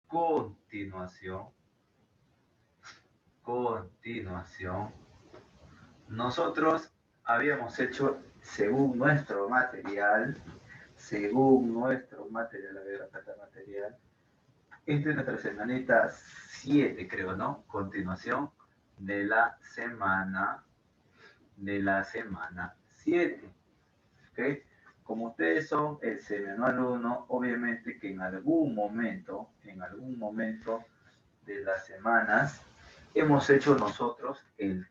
continuación, continuación, nosotros habíamos hecho según nuestro material, a ver, acá está el material, esta es nuestra semanita 7, creo, ¿no? Continuación de la semana 7. ¿Ok? Como ustedes son el semanal 1, obviamente que en algún momento de las semanas, hemos hecho nosotros hemos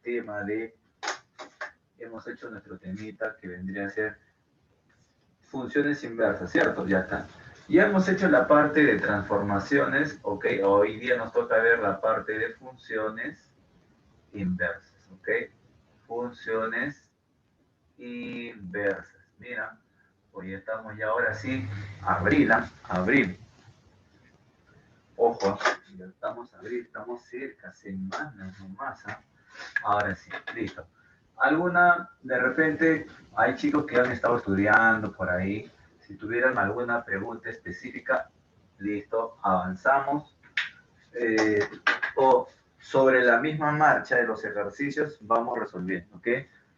hecho nuestro temita que vendría a ser funciones inversas, ¿cierto? Ya está. Ya hemos hecho la parte de transformaciones, ¿ok? Hoy día nos toca ver la parte de funciones inversas, ¿ok? Funciones inversas. Mira, hoy estamos ya ahora sí, abril. Ojo, ya estamos abril, estamos cerca, semanas nomás, ¿ah? Ahora sí, listo. De repente, hay chicos que han estado estudiando por ahí. Si tuvieran alguna pregunta específica, listo, avanzamos. Eh, o sobre la misma marcha de los ejercicios, vamos resolviendo, ¿ok?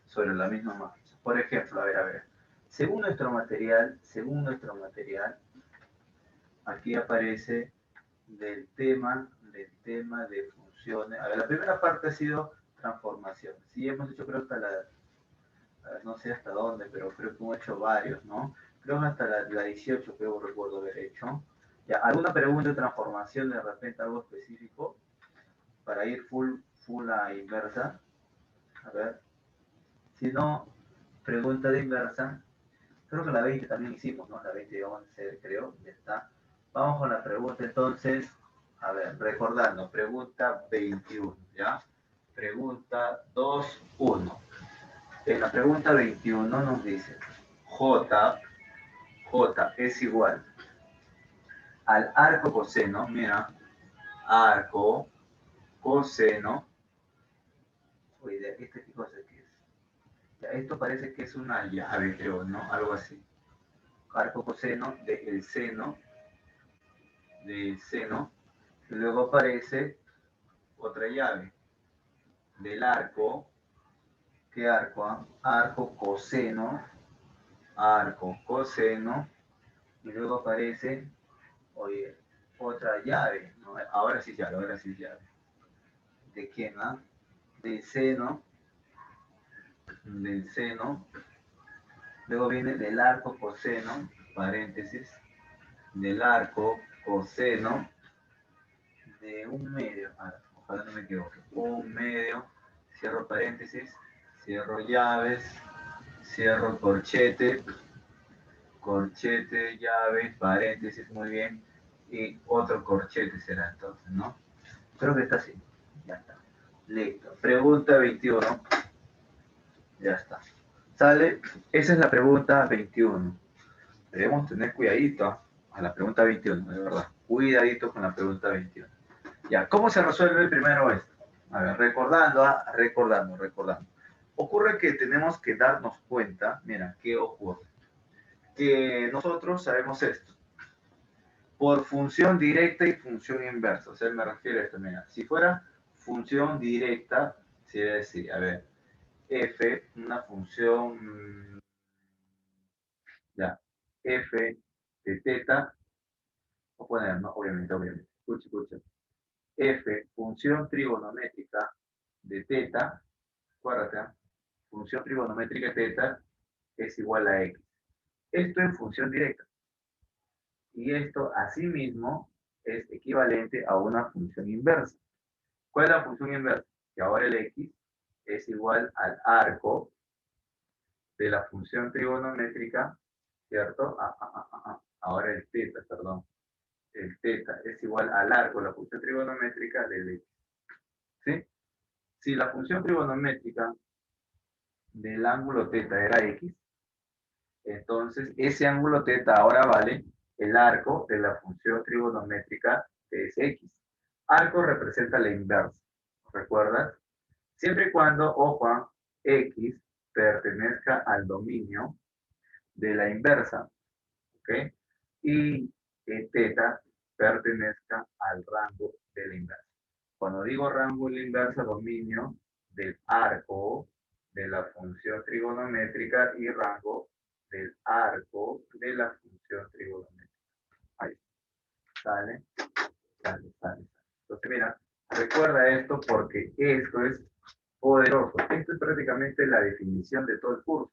Sobre la misma marcha. Por ejemplo, a ver. Según nuestro material, aquí aparece del tema de funciones. A ver, la primera parte ha sido transformación. Sí, hemos hecho creo hasta no sé hasta dónde, pero creo que hemos hecho varios, ¿no? Creo que hasta la 18 creo recuerdo haber hecho. Ya, ¿alguna pregunta de transformación de repente algo específico para ir full a inversa? A ver, si no, pregunta de inversa. Creo que la 20 también hicimos, ¿no? La 20 vamos a hacer, creo, ya está. Vamos con la pregunta entonces. A ver, recordando, pregunta 21, ¿ya? Pregunta 2.1. En la pregunta 21 nos dice, J es igual al arco coseno, mira, arco coseno, oye, ¿este qué cosa que es? Ya, esto parece que es una llave, creo, ¿no? Algo así. Arco coseno del seno, y luego aparece otra llave del arco, ¿qué arco? Arco coseno, y luego aparece, oye, otra llave, ¿no? Ahora sí llave. ¿De quién? Ah? Del seno, del seno, luego viene del arco coseno, paréntesis, del arco coseno de un medio, ojalá no me equivoque, un medio, cierro paréntesis, cierro llaves, cierro corchete, llave, paréntesis, muy bien, y otro corchete será entonces, ¿no? Creo que está así, ya está. Listo. Pregunta 21, ya está. ¿Sale? Esa es la pregunta 21. Debemos tener cuidadito a la pregunta 21, de verdad. Cuidadito con la pregunta 21. Ya, ¿cómo se resuelve primero esto? A ver, recordando. Ocurre que tenemos que darnos cuenta, mira, ¿qué ocurre? Que nosotros sabemos esto, por función directa y función inversa. O sea, me refiero a esto, mira, si fuera función directa, se debe decir, a ver, f, una función, ya, f de teta, o poner, ¿no? Obviamente. Escucha. F, función trigonométrica de teta, acuérdate, función trigonométrica de teta es igual a x. Esto en función directa. Y esto, asimismo, es equivalente a una función inversa. ¿Cuál es la función inversa? Que ahora el x es igual al arco de la función trigonométrica, ¿cierto? Ahora el teta, perdón. El teta es igual al arco de la función trigonométrica del x. ¿Sí? Si la función trigonométrica del ángulo teta era x, entonces ese ángulo teta ahora vale el arco de la función trigonométrica que es x. Arco representa la inversa, ¿recuerdas? Siempre y cuando, ojo, x pertenezca al dominio de la inversa, ¿ok? Y teta pertenezca al rango de la inversa. Cuando digo rango de la inversa, dominio del arco de la función trigonométrica y rango del arco de la función trigonométrica. Ahí. Sale. Entonces, mira, recuerda esto porque esto es poderoso. Esto es prácticamente la definición de todo el curso.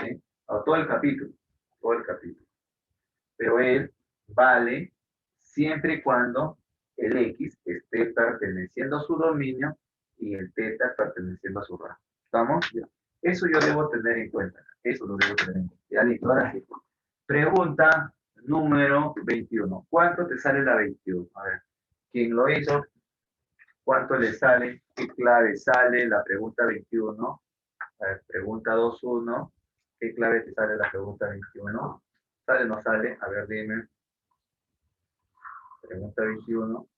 ¿Sí? O todo el capítulo. Pero él vale siempre y cuando el X esté perteneciendo a su dominio y el teta perteneciendo a su rango. ¿Estamos? Ya. Eso yo debo tener en cuenta. Eso lo debo tener en cuenta. Ya listo, ahora sí. Pregunta número 21. ¿Cuánto te sale la 21? A ver, ¿quién lo hizo? ¿Cuánto le sale? ¿Qué clave sale la pregunta 21? A ver, pregunta 2.1. ¿Qué clave te sale la pregunta 21? ¿Sale o no sale? A ver, dime. Pregunta 21.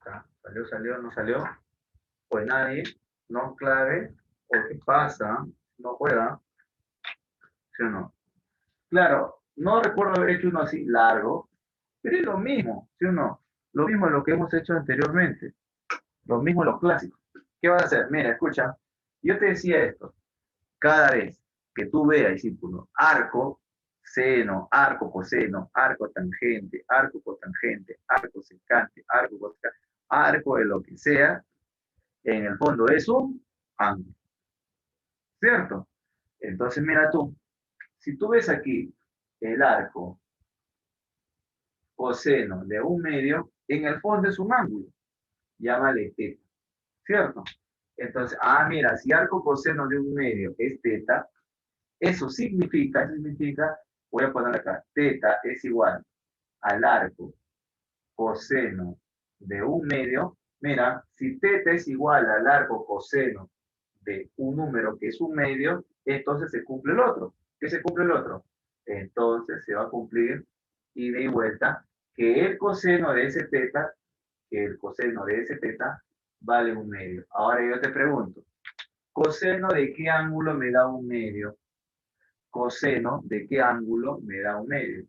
Acá. ¿Salió, no salió? Pues nadie, no clave. ¿O qué pasa? No juega. ¿Sí o no? Claro, no recuerdo haber hecho uno así largo, pero es lo mismo, ¿sí o no? Lo mismo lo que hemos hecho anteriormente. Lo mismo los clásicos. ¿Qué vas a hacer? Mira, escucha. Yo te decía esto. Cada vez que tú veas, discípulo, arco, seno, arco, coseno, arco, tangente, arco, cotangente, arco, secante, arco, cosecante, arco de lo que sea, en el fondo es un ángulo. ¿Cierto? Entonces, mira tú, si tú ves aquí el arco coseno de un medio, en el fondo es un ángulo. Llámale teta. ¿Cierto? Entonces, mira, si arco coseno de un medio es teta, eso significa, voy a poner acá, teta es igual al arco coseno de un medio. Mira, si teta es igual al arco coseno de un número que es un medio, entonces se cumple el otro. ¿Qué se cumple el otro? Entonces se va a cumplir ida y vuelta que el coseno de ese teta, vale un medio. Ahora yo te pregunto, ¿coseno de qué ángulo me da un medio? Coseno de qué ángulo me da un medio.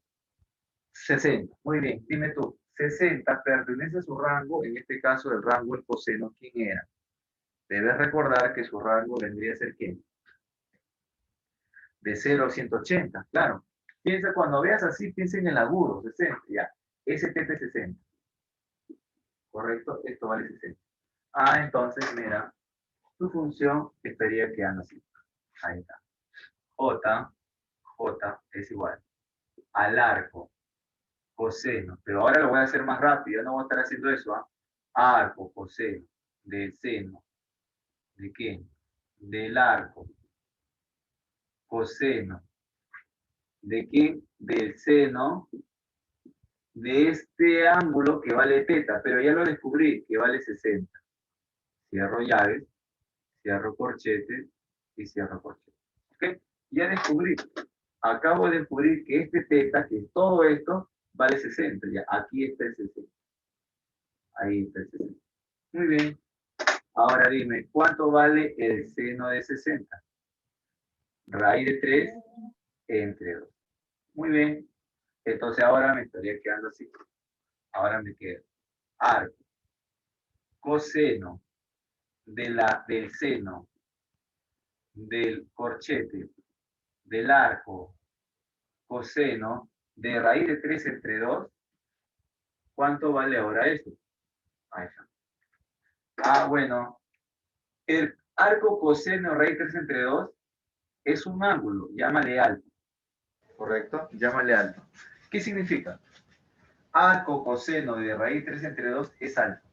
60. Muy bien, dime tú. 60 pertenece a su rango, en este caso el rango el coseno, ¿quién era? Debes recordar que su rango vendría a ser ¿quién? De 0 a 180, claro. Piensa, cuando veas así, piensa en el agudo, 60, ya. Ese teta es 60. ¿Correcto? Esto vale 60. Entonces, mira, tu función estaría quedando así. Ahí está. J es igual al arco coseno, pero ahora lo voy a hacer más rápido, no voy a estar haciendo eso, arco coseno del seno, ¿de qué? Del arco coseno, ¿de qué? Del seno de este ángulo que vale teta, pero ya lo descubrí, que vale 60. Cierro llaves, cierro corchetes y cierro corchetes. ¿Ok? Ya descubrí, acabo de descubrir que este teta, que todo esto, vale 60. Ya, aquí está el 60. Ahí está el 60. Muy bien. Ahora dime, ¿cuánto vale el seno de 60? Raíz de 3 entre 2. Muy bien. Entonces ahora me estaría quedando así. Ahora me queda arco, coseno del seno, del corchete, del arco, coseno, de raíz de 3 entre 2. ¿Cuánto vale ahora esto? Ahí está. Bueno, el arco coseno raíz de 3 entre 2 es un ángulo, llámale alto. ¿Correcto? Llámale alto. ¿Qué significa? Arco coseno de raíz 3 entre 2 es alto.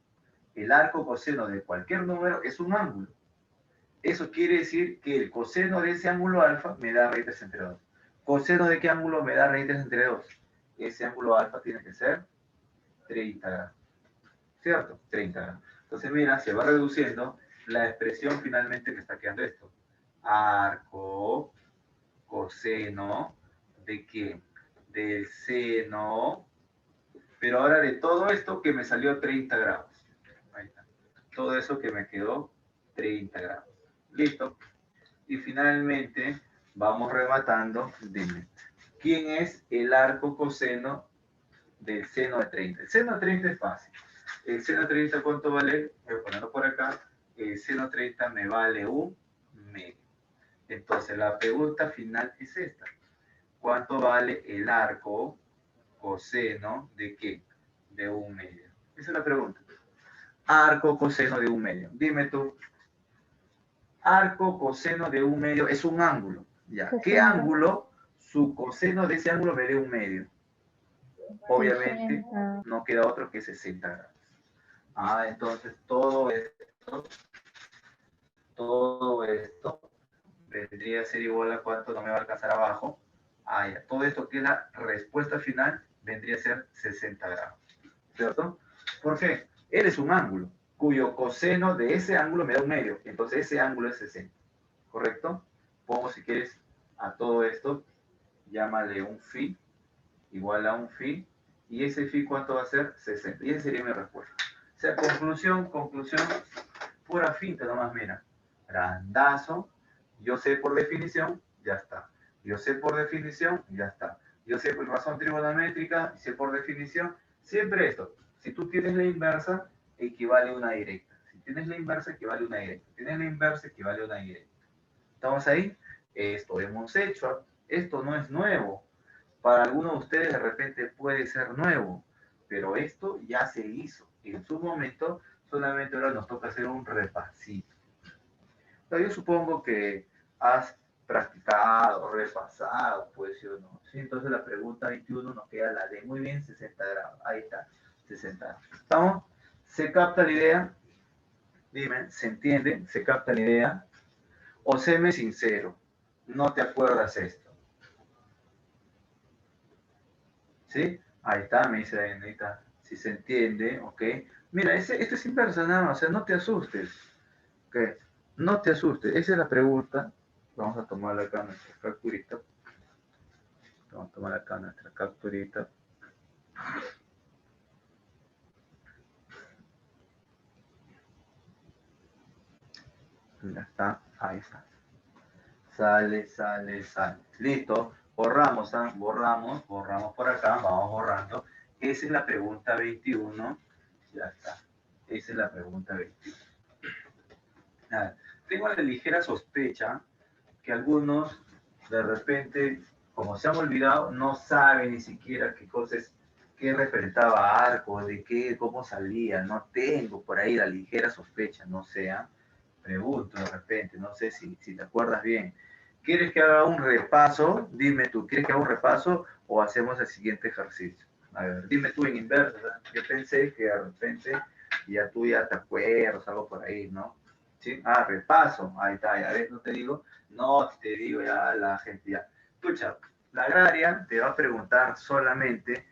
El arco coseno de cualquier número es un ángulo. Eso quiere decir que el coseno de ese ángulo alfa me da raíz 3 entre 2. ¿Coseno de qué ángulo me da raíz 3 entre 2? Ese ángulo alfa tiene que ser 30 grados. ¿Cierto? 30 grados. Entonces, mira, se va reduciendo. La expresión finalmente me está quedando esto. Arco coseno de qué? Del seno. Pero ahora de todo esto que me salió 30 grados. Ahí está. Todo eso que me quedó 30 grados. Listo. Y finalmente vamos rematando. Dime. ¿Quién es el arco coseno del seno de 30? El seno de 30 es fácil. El seno de 30, ¿cuánto vale? Voy a ponerlo por acá. El seno de 30 me vale un medio. Entonces, la pregunta final es esta. ¿Cuánto vale el arco coseno de qué? De un medio. Esa es la pregunta. Arco coseno de un medio. Dime tú. Arco coseno de un medio es un ángulo. ¿Ya? ¿Qué ángulo? Su coseno de ese ángulo me dé un medio. Obviamente, no queda otro que 60 grados. Entonces todo esto vendría a ser igual a cuánto, no me va a alcanzar abajo. Ya. Todo esto que es la respuesta final vendría a ser 60 grados. ¿Cierto? ¿Por qué? Él es un ángulo, cuyo coseno de ese ángulo me da un medio. Entonces ese ángulo es 60. ¿Correcto? Pongo si quieres a todo esto, llámale un phi, igual a un phi, y ese phi ¿cuánto va a ser? 60. Y esa sería mi respuesta. O sea, conclusión, pura finta nomás, mira. Grandazo, yo sé por definición, ya está. Yo sé por definición, ya está. Yo sé por razón trigonométrica, sé por definición, siempre esto. Si tú tienes la inversa, equivale a una directa. Si tienes la inversa, equivale a una directa. Si tienes la inversa, equivale a una directa. ¿Estamos ahí? Esto hemos hecho. Esto no es nuevo. Para algunos de ustedes de repente puede ser nuevo, pero esto ya se hizo. En su momento, solamente ahora nos toca hacer un repasito. Pero yo supongo que has practicado, repasado, pues sí o no. ¿Sí? Entonces la pregunta 21 nos queda la de muy bien, 60 grados. Ahí está, 60 grados. ¿Estamos? ¿Se capta la idea? Dime, ¿se entiende? ¿Se capta la idea? O séme sincero, no te acuerdas esto. ¿Sí? Ahí está, me dice la Anita. Si se entiende, ¿ok? Mira, esto es impersonal, o sea, no te asustes. ¿Ok? No te asustes. Esa es la pregunta. Vamos a tomar acá nuestra capturita. Vamos a tomar acá nuestra capturita. Ya está, ahí está. Sale. Listo. Borramos, ¿ah? Borramos por acá, vamos borrando. Esa es la pregunta 21. Ya está. Esa es la pregunta 21. Nada. Tengo la ligera sospecha que algunos de repente, como se han olvidado, no saben ni siquiera qué cosas, qué representaba arco, de qué, cómo salía. No tengo por ahí la ligera sospecha, no sea. Pregunto de repente, no sé si te acuerdas bien. ¿Quieres que haga un repaso? Dime tú, ¿quieres que haga un repaso o hacemos el siguiente ejercicio? A ver, dime tú en inverso. Yo pensé que de repente ya tú ya te acuerdas, algo por ahí, ¿no? ¿Sí? Repaso, ahí está, ya ves, no te digo, ya la gente ya. Escucha, la agraria te va a preguntar solamente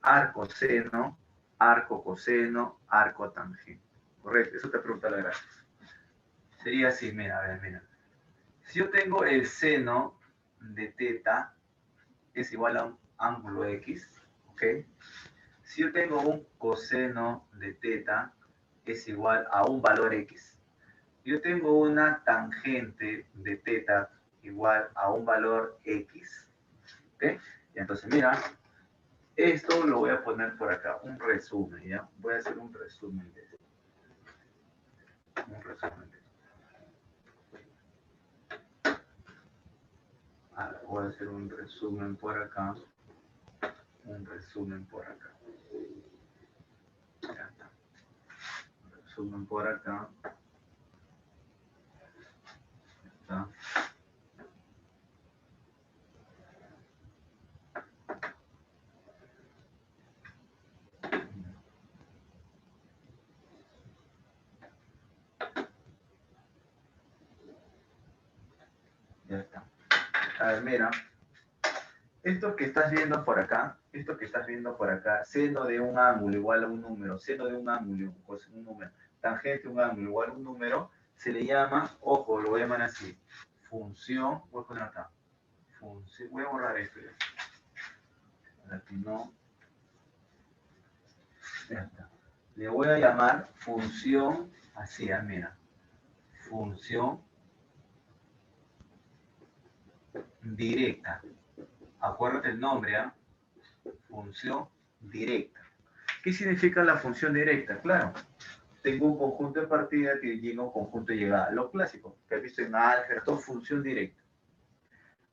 arco seno, arco coseno, arco tangente. Correcto, eso te pregunta la agraria. Sería así, mira, a ver, mira. Si yo tengo el seno de teta es igual a un ángulo X, ¿ok? Si yo tengo un coseno de teta es igual a un valor X. Yo tengo una tangente de teta igual a un valor X, ¿ok? Y entonces, mira, esto lo voy a poner por acá, un resumen, ¿ya? Voy a hacer un resumen de esto. Un resumen de esto. Voy a hacer un resumen por acá. Un resumen por acá. Ya está. Un resumen por acá. Ya está. Ya está. A ver, mira. Esto que estás viendo por acá, seno de un ángulo igual a un número, seno de un ángulo, pues un número, tangente de un ángulo igual a un número, se le llama, ojo, lo voy a llamar así, función, voy a poner acá, función, voy a borrar esto ya, para que no, ya está. Le voy a llamar función, así, mira, función directa. Acuérdate el nombre, ¿ah? Función directa. ¿Qué significa la función directa? Claro, tengo un conjunto de partida que llega a un conjunto de llegada. Lo clásico, que has visto en álgebra, todo función directa.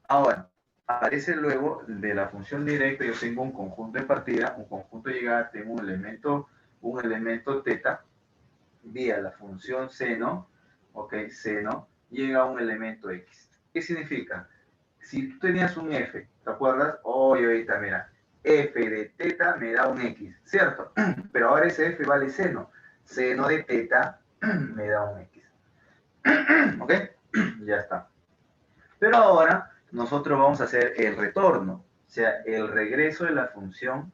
Ahora, aparece luego de la función directa, yo tengo un conjunto de partida, un conjunto de llegada, tengo un elemento teta, vía la función seno, ok, seno, llega a un elemento x. ¿Qué significa? Si tú tenías un f, ¿te acuerdas? Hoy, ahorita, mira, f de teta me da un x, ¿cierto? Pero ahora ese f vale seno. Seno de teta me da un x. ¿Ok? Ya está. Pero ahora nosotros vamos a hacer el retorno, o sea, el regreso de la función,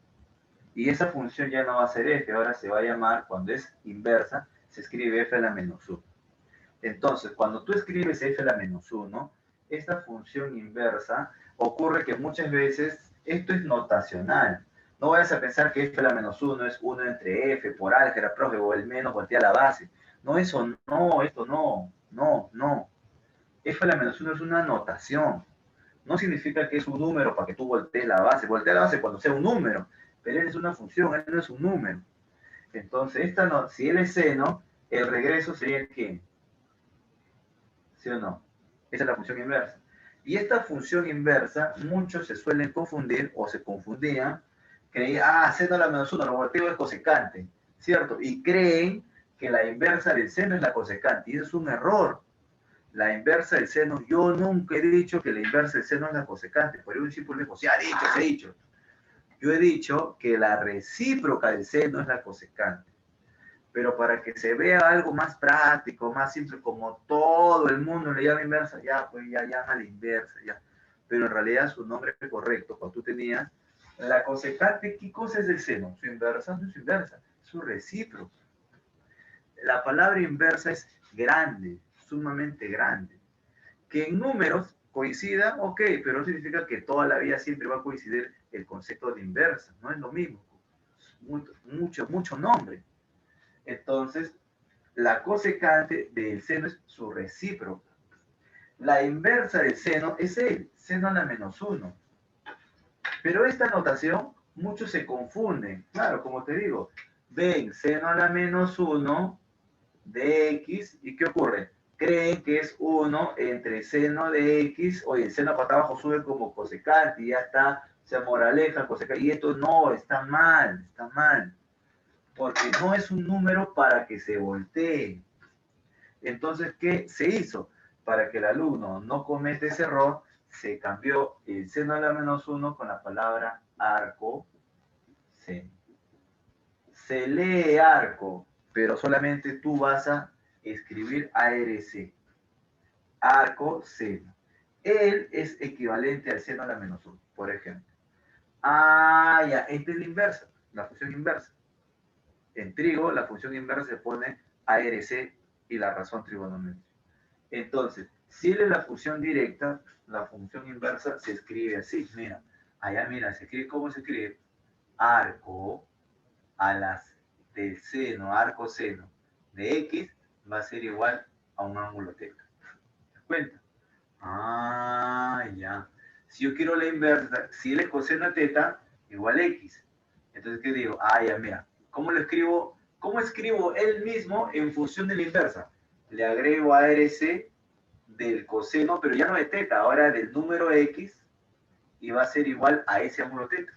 y esa función ya no va a ser f, ahora se va a llamar, cuando es inversa, se escribe f a la menos 1. Entonces, cuando tú escribes f a la menos 1, esta función inversa ocurre que muchas veces esto es notacional. No vayas a pensar que f a la menos 1 es 1 entre f por álgebra, profe, o el menos voltea a la base. No, eso no, esto no, no, no. F a la menos 1 es una notación. No significa que es un número para que tú voltees la base. Voltea la base cuando sea un número, pero él es una función, él no es un número. Entonces, esta no, si él es seno, el regreso sería ¿qué? ¿Sí o no? Esa es la función inversa. Y esta función inversa, muchos se suelen confundir o se confundían, creían, seno a la menos 1, lo volteo es cosecante, ¿cierto? Y creen que la inversa del seno es la cosecante, y eso es un error. La inversa del seno, yo nunca he dicho que la inversa del seno es la cosecante, por un simple dijo, se ha dicho. Yo he dicho que la recíproca del seno es la cosecante. Pero para que se vea algo más práctico, más simple, como todo el mundo le llama inversa, ya, pues ya llama la inversa, ya. Pero en realidad su nombre es correcto. Cuando tú tenías la cosecante, ¿qué cosa es el seno? Su inversa no es su inversa, es su recíproca. La palabra inversa es grande, sumamente grande. Que en números coincida, ok, pero no significa que toda la vida siempre va a coincidir el concepto de inversa, no es lo mismo. Mucho nombre. Entonces, la cosecante del seno es su recíproca. La inversa del seno es el seno a la menos 1. Pero esta notación, muchos se confunden. Claro, como te digo, ven seno a la menos 1 de x, ¿y qué ocurre? Creen que es 1 entre seno de x, oye, el seno para abajo sube como cosecante y ya está, se moraleja, cosecante, y esto no, está mal, porque no es un número para que se voltee. Entonces, ¿qué se hizo? Para que el alumno no cometa ese error, se cambió el seno a la menos 1 con la palabra arco seno. Se lee arco, pero solamente tú vas a escribir ARC, arco seno. Él es equivalente al seno a la menos 1, por ejemplo. Ya, esta es la inversa, la función inversa. En trigo, la función inversa se pone ARC y la razón trigonométrica. Entonces, si él es la función directa, la función inversa se escribe así. Mira, allá mira, se escribe, ¿cómo se escribe? Arco a las del seno, arco seno de x va a ser igual a un ángulo teta. ¿Te das cuenta? Ya. Si yo quiero la inversa, si él es coseno de teta, igual x. Entonces, ¿qué digo? Ya, mira. ¿Cómo lo escribo? ¿Cómo escribo él mismo en función de la inversa? Le agrego a RC del coseno, pero ya no de teta, ahora del número x, y va a ser igual a ese ángulo teta.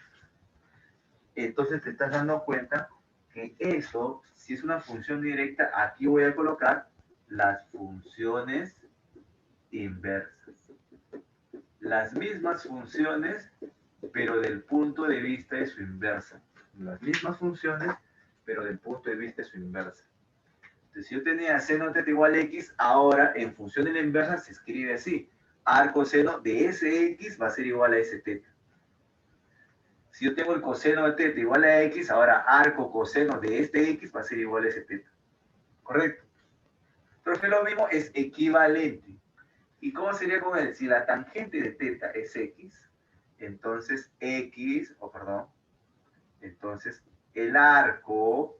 Entonces te estás dando cuenta que eso, si es una función directa, aquí voy a colocar las funciones inversas. Las mismas funciones, pero del punto de vista de su inversa. Las mismas funciones, pero del punto de vista de su inversa. Entonces, si yo tenía seno teta igual a x, ahora en función de la inversa se escribe así. Arco seno de ese x va a ser igual a ese teta. Si yo tengo el coseno de teta igual a x, ahora arco coseno de este x va a ser igual a ese teta. ¿Correcto? Pero que lo mismo es equivalente. ¿Y cómo sería con él? Si la tangente de teta es x, entonces entonces el arco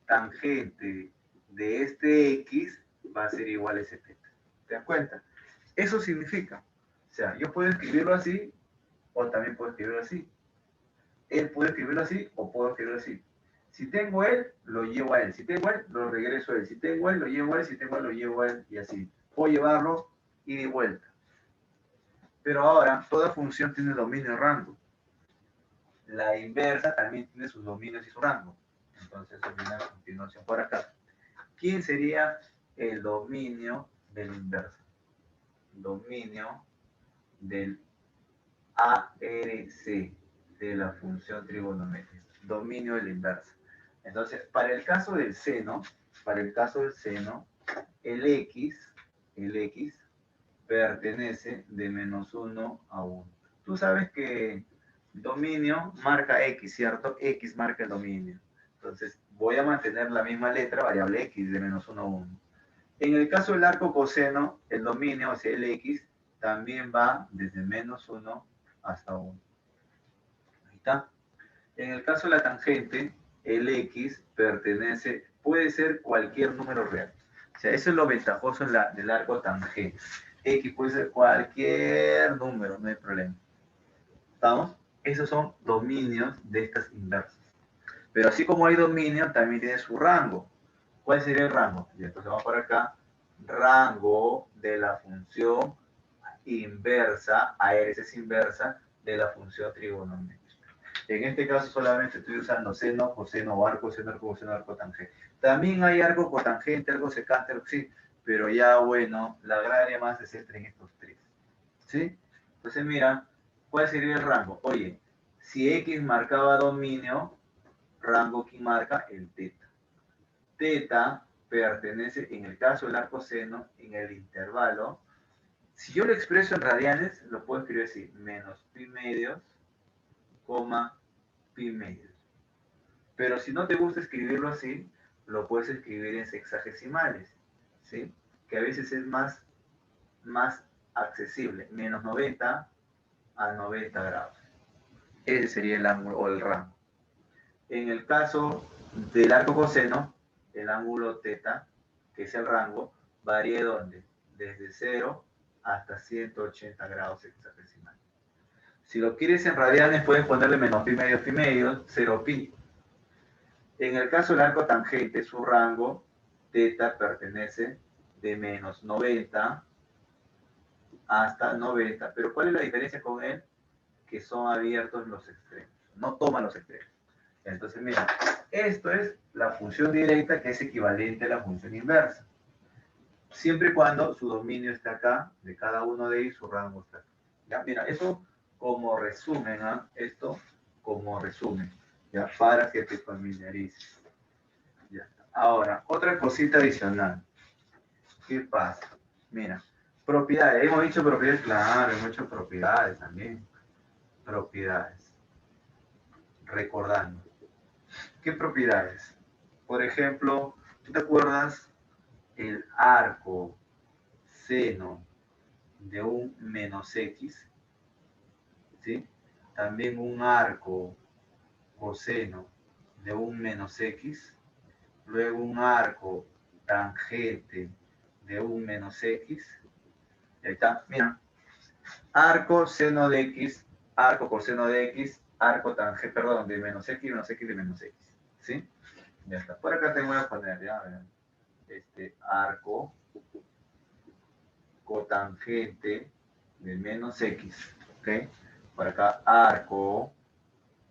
tangente de este x va a ser igual a ese teta. ¿Te das cuenta? Eso significa, o sea, yo puedo escribirlo así, O también puedo escribirlo así. Él puede escribirlo así o puedo escribirlo así. Si tengo él, lo llevo a él. Si tengo él, lo regreso a él. Si tengo él, lo llevo a él. Si tengo él, lo llevo a él. Y así. Puedo llevarlo y de vuelta. Pero ahora, toda función tiene dominio y rango. La inversa también tiene sus dominios y su rango. Entonces, eso viene a continuación por acá. ¿Quién sería el dominio del inverso? Dominio del ARC de la función trigonométrica. Dominio del inverso. Entonces, para el caso del seno, el X pertenece de -1 a 1. Tú sabes que dominio marca X, ¿cierto? X marca el dominio. Entonces, voy a mantener la misma letra, variable X, de -1 a 1. En el caso del arco coseno, el dominio, o sea, el X, también va desde -1 hasta 1. Ahí está. En el caso de la tangente, el X puede ser cualquier número real. O sea, eso es lo ventajoso del arco tangente. X puede ser cualquier número, no hay problema. ¿Estamos? Esos son dominios de estas inversas. Pero así como hay dominio, también tiene su rango. ¿Cuál sería el rango? Y entonces vamos por acá. Rango de la función inversa, ARS es inversa, de la función trigonométrica. En este caso solamente estoy usando seno, coseno, arco, seno, arco, coseno, arco, tangente. También hay arco cotangente, arco secante, arco sí, pero ya bueno, la gracia más se centra en estos tres. ¿Sí? Entonces mira, ¿cuál sería el rango? Oye, si X marcaba dominio, rango que marca el teta. Teta pertenece, en el caso del arco seno, en el intervalo. Si yo lo expreso en radianes, lo puedo escribir así, menos pi medios, coma, pi medios. Pero si no te gusta escribirlo así, lo puedes escribir en sexagesimales, ¿sí? Que a veces es más accesible, menos 90 a 90 grados. Ese sería el ángulo o el rango. En el caso del arco coseno, el ángulo teta, que es el rango, varía ¿dónde? Desde 0 hasta 180 grados sexagesimales. Si lo quieres en radianes, puedes ponerle menos pi medios, 0 pi. En el caso del arco tangente, su rango, teta pertenece de menos 90 hasta 90. Pero ¿cuál es la diferencia con él? Que son abiertos los extremos. No toman los extremos. Entonces, mira, esto es la función directa que es equivalente a la función inversa. Siempre y cuando su dominio está acá, de cada uno de ellos, su rango está acá. ¿Ya? Mira, eso como resumen, ¿eh? Esto como resumen, ya para que te familiarices. Ya está. Ahora, otra cosita adicional. ¿Qué pasa? Mira, propiedades. Hemos dicho propiedades, claro, hemos dicho propiedades también. Propiedades. Recordando. ¿Qué propiedades? Por ejemplo, ¿tú te acuerdas el arco seno de un menos x? ¿Sí? También un arco coseno de un menos x. Luego un arco tangente de un menos x. Y ahí está, mira. Arco seno de x, arco coseno de x, arco tangente, perdón, de menos x, de menos x. ¿Sí? Ya está. Por acá te voy a poner, ya, arco cotangente de menos x. ¿Ok? Por acá, arco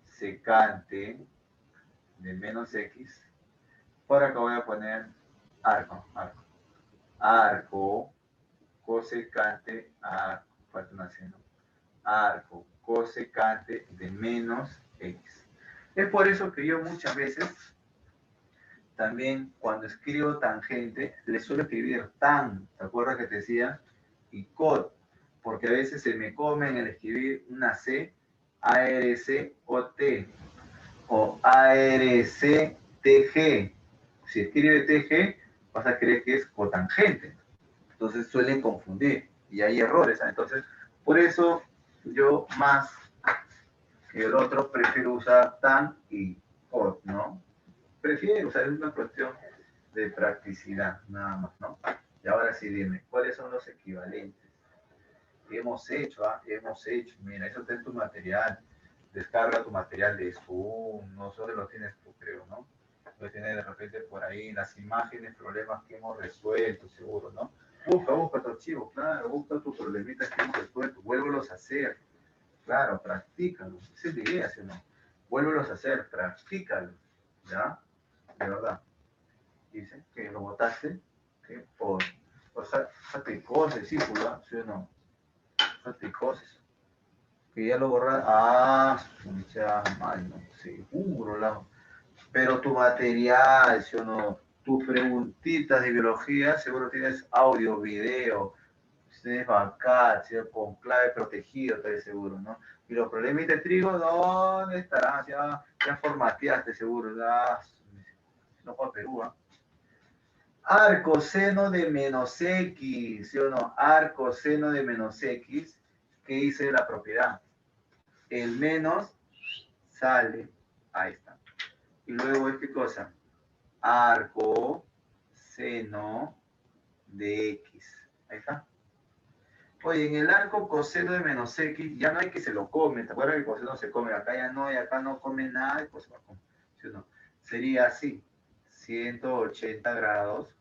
secante de menos x. Por acá voy a poner arco cosecante, falta una C, ¿no? Arco cosecante de menos x. Es por eso que yo muchas veces, también cuando escribo tangente, le suelo escribir tan, ¿te acuerdas que te decía? Y cot, porque a veces se me come en el escribir una C, ARC o T, o ARC TG. Si escribe TG, vas a creer que es cotangente. Entonces suelen confundir y hay errores. Entonces, por eso yo más que el otro prefiero usar tan y cot, ¿no? Prefiero usar, es una cuestión de practicidad, nada más, ¿no? Y ahora sí, dime, ¿cuáles son los equivalentes? Hemos hecho, hemos hecho. Mira, eso está en tu material. Descarga tu material de Zoom, no solo lo tienes tú, creo, ¿no? Lo tienes de repente por ahí, las imágenes, problemas que hemos resuelto, seguro, ¿no? Busca tu archivo, claro, busca tus problemitas que hemos resuelto, vuélvelos a hacer, claro, practícalos, esa es la idea, ¿sí o no? Vuélvelos a hacer, practícalos, ¿ya? De verdad. Dice que lo votaste, ¿sí? Por faticoso, discípulo, ¿sí o no? Faticosos. Que ya lo borraste. Ah, ya, mano, seguro, la. Pero tu material, ¿sí o no? Tus preguntitas de biología, seguro tienes audio, video, tienes backup, ¿sí? Con clave protegido, estoy seguro, ¿no? Y los problemas de trigo, ¿dónde estarán? Ya formateaste, seguro. Ya, no fue a Perú, ¿eh? Arco seno de menos X, ¿sí o no? Arco seno de menos X, ¿qué dice la propiedad? El menos sale, ahí está. Y luego, ¿qué cosa? Arco seno de X, ahí está. Oye, en el arco coseno de menos X, ya no hay que se lo come, ¿te acuerdas que el coseno se come? Acá ya no, y acá no come nada, pues ¿sí o no? Sería así, 180 grados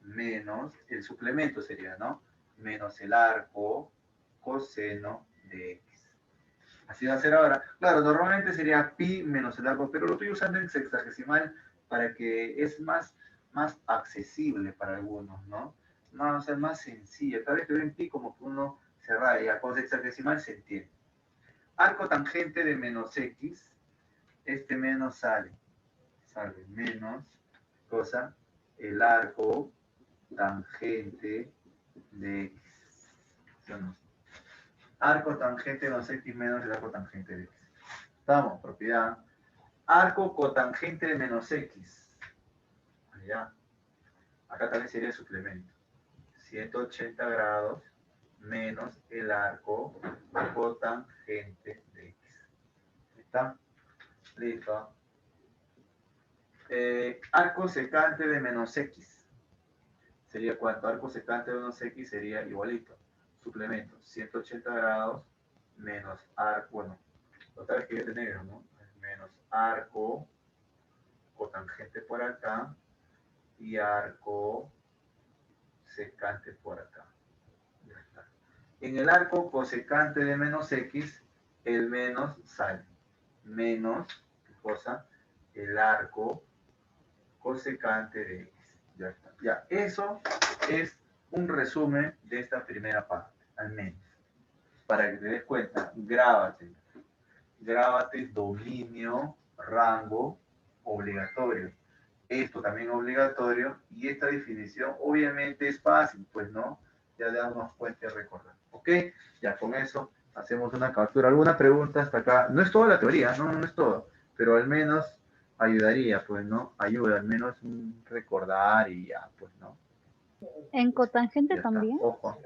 menos, el suplemento sería, ¿no? Menos el arco coseno de X. Así va a ser ahora. Claro, normalmente sería pi menos el arco, pero lo estoy usando en sexagesimal para que es más accesible para algunos, ¿no? No, o sea, más sencillo. Tal vez que en pi como que uno se raya, con sexagesimal se entiende. Arco tangente de menos x, este menos sale menos, cosa, el arco tangente de x. ¿No? Arco tangente menos x menos el arco tangente de x. Estamos, propiedad. Arco cotangente de menos x. Ya. Acá también sería el suplemento. 180 grados menos el arco cotangente de x. ¿Está? Listo. Arco secante de menos x. ¿Sería cuánto? Arco secante de menos x sería igualito. Suplemento. 180 grados menos arco. Bueno, otra vez que yo tener, ¿no? Menos arco cotangente por acá y arco secante por acá. Ya está. En el arco cosecante de menos x, el menos sale. Menos, ¿qué cosa? El arco cosecante de x. Ya está. Ya, eso es un resumen de esta primera parte, al menos. Para que te des cuenta, grábate. Grábate dominio, rango, obligatorio. Esto también obligatorio y esta definición obviamente es fácil, pues no, ya le damos cuenta y recordar. ¿Ok? Ya con eso hacemos una captura. ¿Alguna pregunta hasta acá? No es toda la teoría, no es todo, pero al menos ayudaría, pues, ¿no? Ayuda, al menos recordar y ya, pues, ¿no? ¿En cotangente Ya está, también? ojo.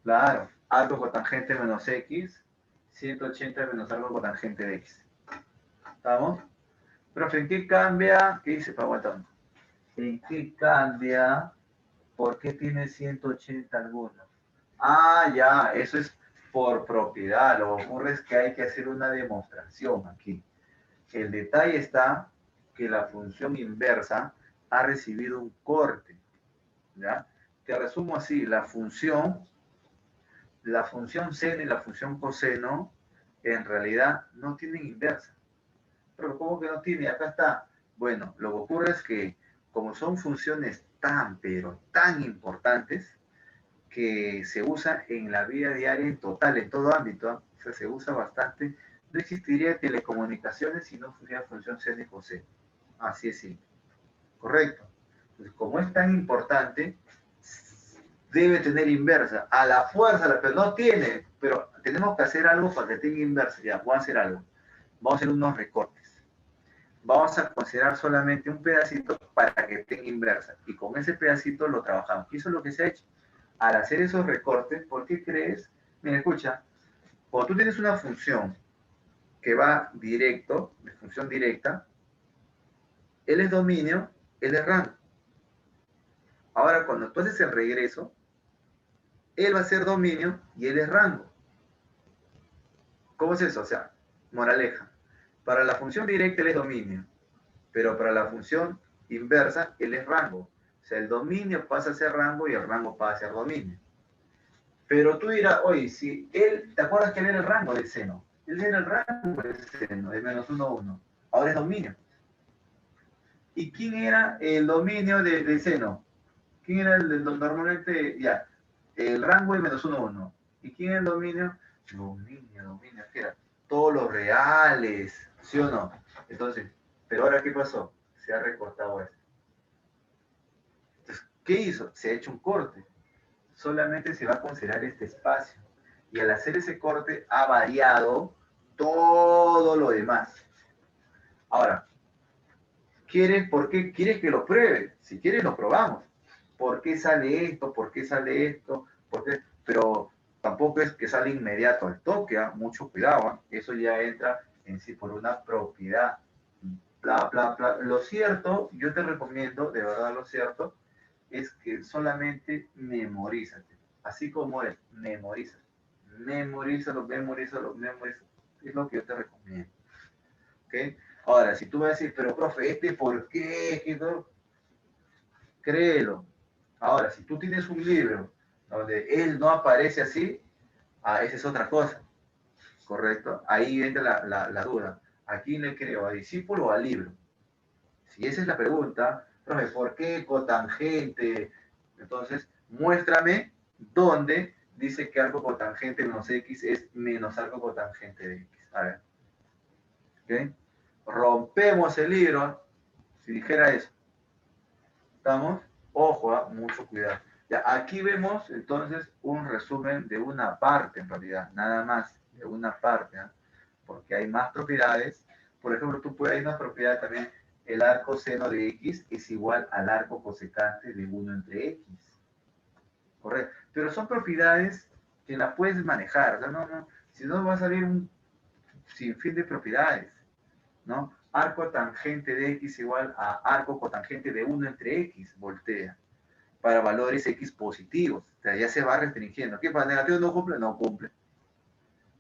Claro, arco cotangente menos x, 180 menos arco cotangente de x. ¿Estamos? Profe, ¿en qué cambia? ¿Qué dice Paguatón? ¿En qué cambia? ¿Por qué tiene 180 algunos? Ah, ya, eso es por propiedad. Lo que ocurre es que hay que hacer una demostración aquí. El detalle está que la función inversa ha recibido un corte. ¿Ya? Te resumo así, la función seno y la función coseno en realidad no tienen inversa. Pero ¿cómo que no tiene? Acá está. Bueno, lo que ocurre es que como son funciones tan, pero tan importantes, que se usa en la vida diaria en total, en todo ámbito, o sea, se usa bastante, no existiría telecomunicaciones si no fuera función seno y coseno. Así es simple. Correcto. Entonces, como es tan importante, debe tener inversa. A la fuerza, pero no tiene, pero tenemos que hacer algo para que tenga inversa. Ya, voy a hacer algo. Vamos a hacer unos recortes. Vamos a considerar solamente un pedacito para que tenga inversa. Y con ese pedacito lo trabajamos. Y eso es lo que se ha hecho. Al hacer esos recortes, ¿por qué crees? Mira, escucha, cuando tú tienes una función que va directo, de función directa, él es dominio, él es rango. Ahora, cuando tú haces el regreso, él va a ser dominio y él es rango. ¿Cómo es eso? O sea, moraleja. Para la función directa él es dominio, pero para la función inversa él es rango. O sea, el dominio pasa a ser rango y el rango pasa a ser dominio. Pero tú dirás, oye, si él, ¿te acuerdas que él era el rango del seno? Él era el rango del seno, de menos 1, 1. Ahora es dominio. ¿Y quién era el dominio del seno? ¿Quién era normalmente, ya, el rango de menos 1, 1? ¿Y quién era el dominio? Dominio, ¿qué era? Todos los reales, ¿sí o no? Entonces, pero ahora, ¿qué pasó? Se ha recortado esto. Entonces, ¿qué hizo? Se ha hecho un corte. Solamente se va a considerar este espacio. Y al hacer ese corte ha variado todo lo demás. Ahora, ¿por qué quieres que lo pruebe? Si quieres lo probamos. ¿Por qué sale esto? ¿Por qué sale esto? ¿Por qué? Pero tampoco es que sale inmediato al toque, ¿eh? Mucho cuidado, ¿eh? Eso ya entra en sí por una propiedad. Bla, bla, bla. Lo cierto, yo te recomiendo, de verdad lo cierto, es que solamente memorízate. Así como es, memorízate. Memorízalo. Es lo que yo te recomiendo. ¿Ok? Ahora, si tú vas a decir, pero profe, ¿por qué? ¿Qué no? Créelo. Ahora, si tú tienes un libro donde él no aparece así, esa es otra cosa, ¿correcto? Ahí entra la duda. ¿A quién le creo? ¿A discípulo o al libro? Si esa es la pregunta, profe, ¿por qué cotangente? Entonces, muéstrame dónde dice que arco cotangente menos x es menos arco cotangente de x. A ver. ¿Ok? Rompemos el libro, si dijera eso. ¿Estamos? Ojo, mucho cuidado. Ya, aquí vemos entonces un resumen de una parte en realidad, nada más, de una parte, ¿eh? Porque hay más propiedades. Por ejemplo, hay una propiedad también, el arco seno de x es igual al arco cosecante de 1 entre x. Correcto. Pero son propiedades que las puedes manejar. O sea, si no va a salir un sinfín de propiedades, ¿no? Arco tangente de x igual a arco cotangente de 1 entre x, voltea, para valores x positivos. O sea, ya se va restringiendo. ¿Qué para negativo no cumple? No cumple.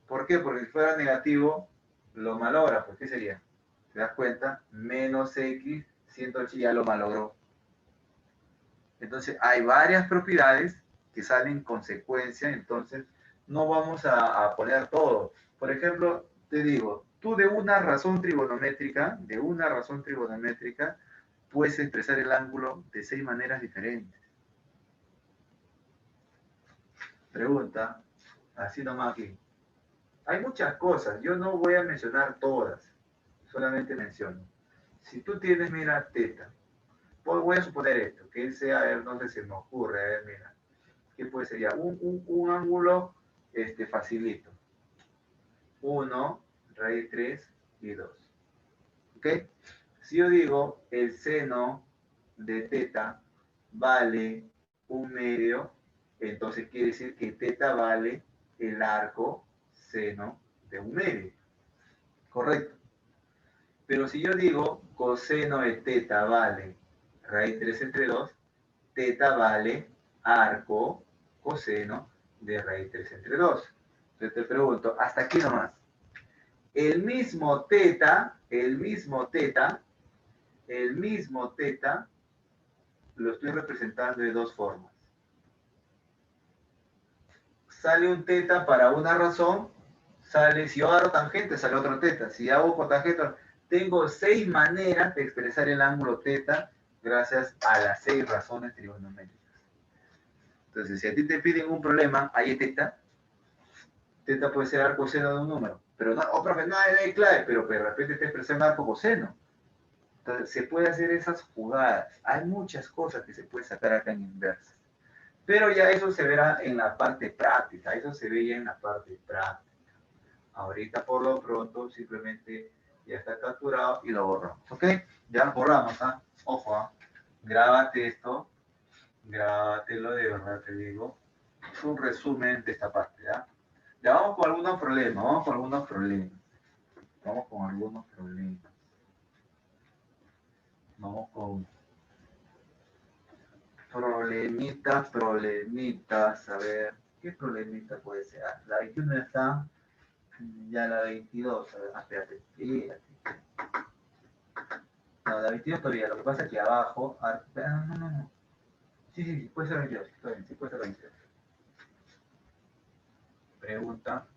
¿Por qué? Porque si fuera negativo, lo malogra. Pues, ¿qué sería? ¿Te das cuenta? Menos x, 108 ya lo malogró. Entonces, hay varias propiedades que salen en consecuencia, entonces no vamos a poner todo. Por ejemplo, te digo, tú de una razón trigonométrica, puedes expresar el ángulo de 6 maneras diferentes. Pregunta, así nomás aquí. Hay muchas cosas, yo no voy a mencionar todas, solamente menciono. Si tú tienes, mira, teta, pues voy a suponer esto, que él sea, a ver, no sé si me ocurre, a ver, mira, ¿qué puede ser ya? Un ángulo facilito. 1, raíz 3 y 2. ¿Ok? Si yo digo el seno de teta vale 1/2, entonces quiere decir que teta vale el arco seno de 1/2. Correcto. Pero si yo digo coseno de teta vale raíz 3 entre 2, teta vale arco coseno de raíz 3 entre 2. Entonces te pregunto, hasta aquí nomás. El mismo teta lo estoy representando de dos formas. Sale un teta para una razón, si yo agarro tangente, sale otro teta. Si hago cotangente, tengo 6 maneras de expresar el ángulo teta gracias a las 6 razones trigonométricas. Entonces, si a ti te piden un problema, hay teta puede ser arco seno de un número. Pero no, profe, no hay clave, pero de repente te expresa un arco coseno. Entonces, se puede hacer esas jugadas. Hay muchas cosas que se puede sacar acá en inversa. Pero ya eso se verá en la parte práctica. Eso se ve ya en la parte práctica. Ahorita, por lo pronto, simplemente ya está capturado y lo borramos. ¿Ok? Ya lo borramos, ¿ah? Ojo, ¿ah? Grábate esto. Grábatelo, de verdad te digo. Es un resumen de esta parte, ¿ya? Ya vamos con algunos problemas. Vamos con problemitas, a ver. ¿Qué problemita puede ser? Ah, la 21 ya está, ya la 22, a ver, espérate. No, la 22 todavía, lo que pasa es que abajo, no. Sí, puede ser 22, está bien, sí puede ser 22. Pregunta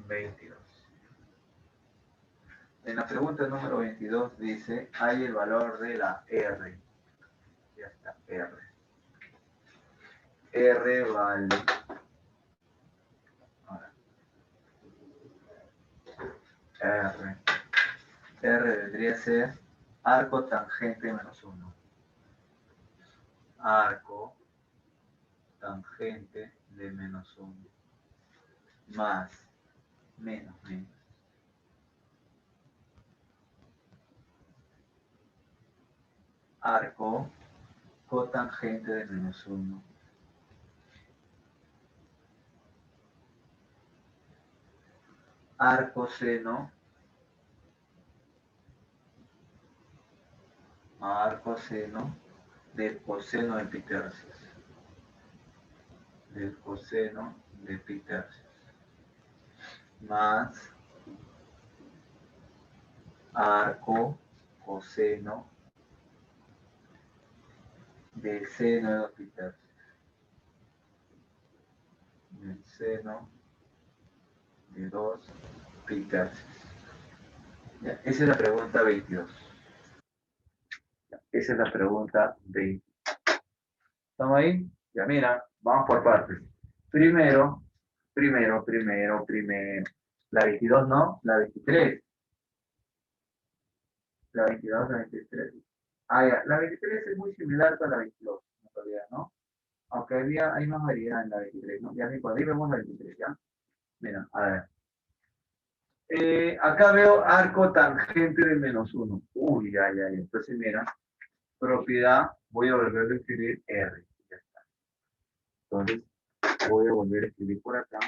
22. En la pregunta número 22 dice, hay el valor de la R. Ya está, R. R vale. Ahora, R. R vendría a ser arco tangente menos 1. Arco tangente de menos 1. Más, menos. Arco cotangente de menos 1. Arco seno del coseno de pi tercios. Del coseno de pi tercios. Más arco coseno del seno de 2 pi tercios. Del seno de 2 pi tercios. Ya, esa es la pregunta 22. Ya, esa es la pregunta 20. ¿Estamos ahí? Ya mira, vamos por partes. Primero. La 22 no, la 23. La 22, la 23. Ah, ya, la 23 es muy similar con la 22, en realidad, ¿no? Aunque hay más variedad en la 23, ¿no? Ya cuando ahí vemos la 23, ¿ya? Mira, a ver. Acá veo arco tangente de menos 1. Uy, ya. Entonces, mira, propiedad, voy a volver a escribir R. Ya está. Entonces, voy a volver a escribir por acá.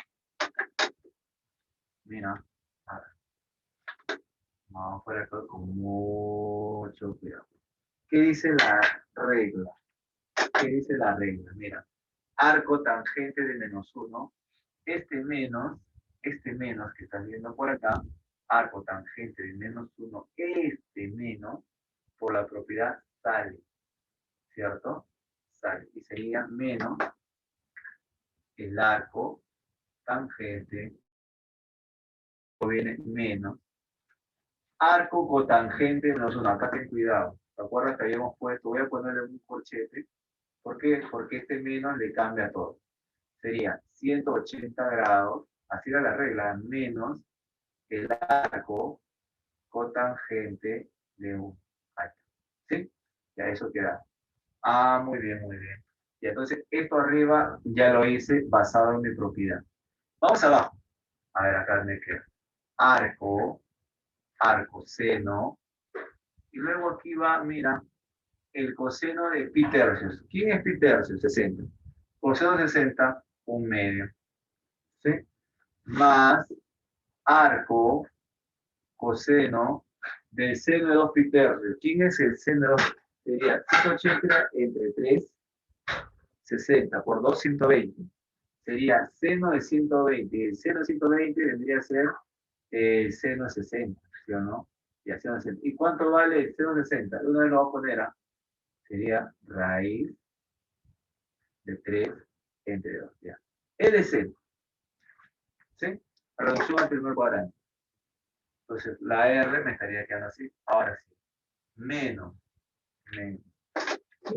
Mira, a ver. Vamos por acá con mucho cuidado. ¿Qué dice la regla? ¿Qué dice la regla? Mira, arco tangente de menos 1. Este menos que estás viendo por acá, arco tangente de menos 1, este menos, por la propiedad sale, ¿cierto? Sale. Y sería menos el arco tangente, o viene menos, arco cotangente de menos 1. Acá ten cuidado. ¿Te acuerdas que habíamos puesto? Voy a ponerle un corchete. ¿Por qué? Porque este menos le cambia todo. Sería 180 grados, así era la regla, menos el arco cotangente de un alto. ¿Sí? Ya eso queda. Ah, muy bien. Y entonces esto arriba ya lo hice basado en mi propiedad. Vamos abajo. A ver, acá me queda. Arco, seno. Y luego aquí va, mira, el coseno de pi tercios. ¿Quién es pi tercios? 60. Coseno 60, un medio. ¿Sí? Más arco, coseno del seno de 2 pi tercios. ¿Quién es el seno de 2? Sería 180 entre 3, 60 por 2, 120. Sería seno de 120. Y el seno de 120 vendría a ser el seno de 60, ¿sí o no? Y, seno de 60. ¿Y cuánto vale el seno de 60? Uno de lo va a poner a, sería raíz de 3 entre 2. Ya. LC. ¿Sí? Reducción al primer cuadrante. Entonces, la R me estaría quedando así. Ahora sí. Menos. ¿Quién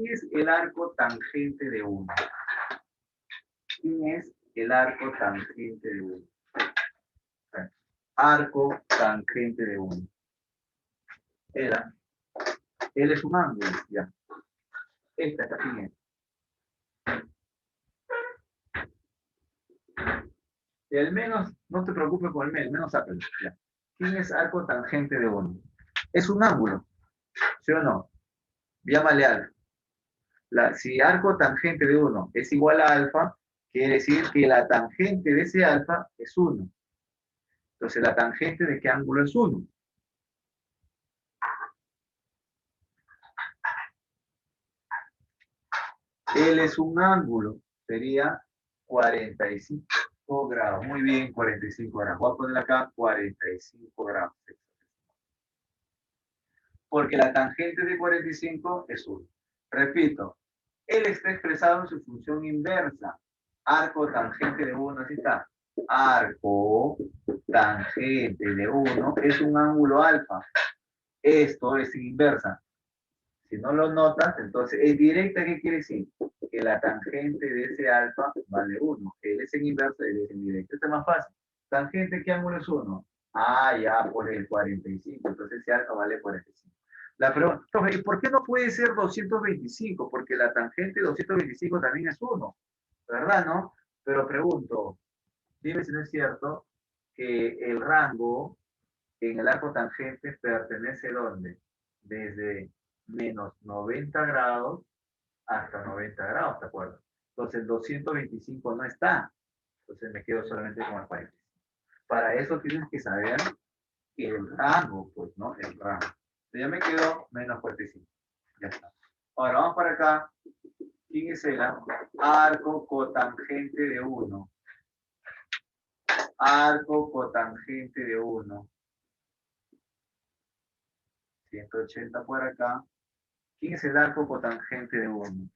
es el arco tangente de 1? ¿Quién es el arco tangente de 1? Arco tangente de 1. Era. Él es un ángulo, ya. Esta está bien. El menos, no te preocupes con el menos sácalo, ya. ¿Quién es arco tangente de 1? Es un ángulo, ¿sí o no? Llámale alfa. Si arco tangente de 1 es igual a alfa, quiere decir que la tangente de ese alfa es 1. Entonces, ¿la tangente de qué ángulo es 1? Él es un ángulo, sería 45 grados. Muy bien, 45 grados. Voy a poner acá 45 grados. Porque la tangente de 45 es 1. Repito, él está expresado en su función inversa. Arco tangente de 1, así está. Arco tangente de 1 es un ángulo alfa. Esto es inversa. Si no lo notas, entonces es directa. ¿Qué quiere decir? Que la tangente de ese alfa vale 1. Él es en inversa y él es en directa. Esto es más fácil. Tangente, ¿qué ángulo es 1? Ah, ya, por el 45. Entonces ese alfa vale 45. La pregunta, ¿y por qué no puede ser 225? Porque la tangente de 225 también es 1, ¿verdad, no? Pero pregunto, dime si no es cierto que el rango en el arco tangente pertenece ¿dónde? Desde menos 90 grados hasta 90 grados, ¿te acuerdas? Entonces el 225 no está. Entonces me quedo solamente con el 45. Para eso tienes que saber el rango, pues, ¿no? El rango. Entonces ya me quedo menos 45. Ya está. Ahora vamos para acá. ¿Quién es el arco cotangente de 1? Arco cotangente de 1. 180 por acá. ¿Quién es el arco cotangente de 1?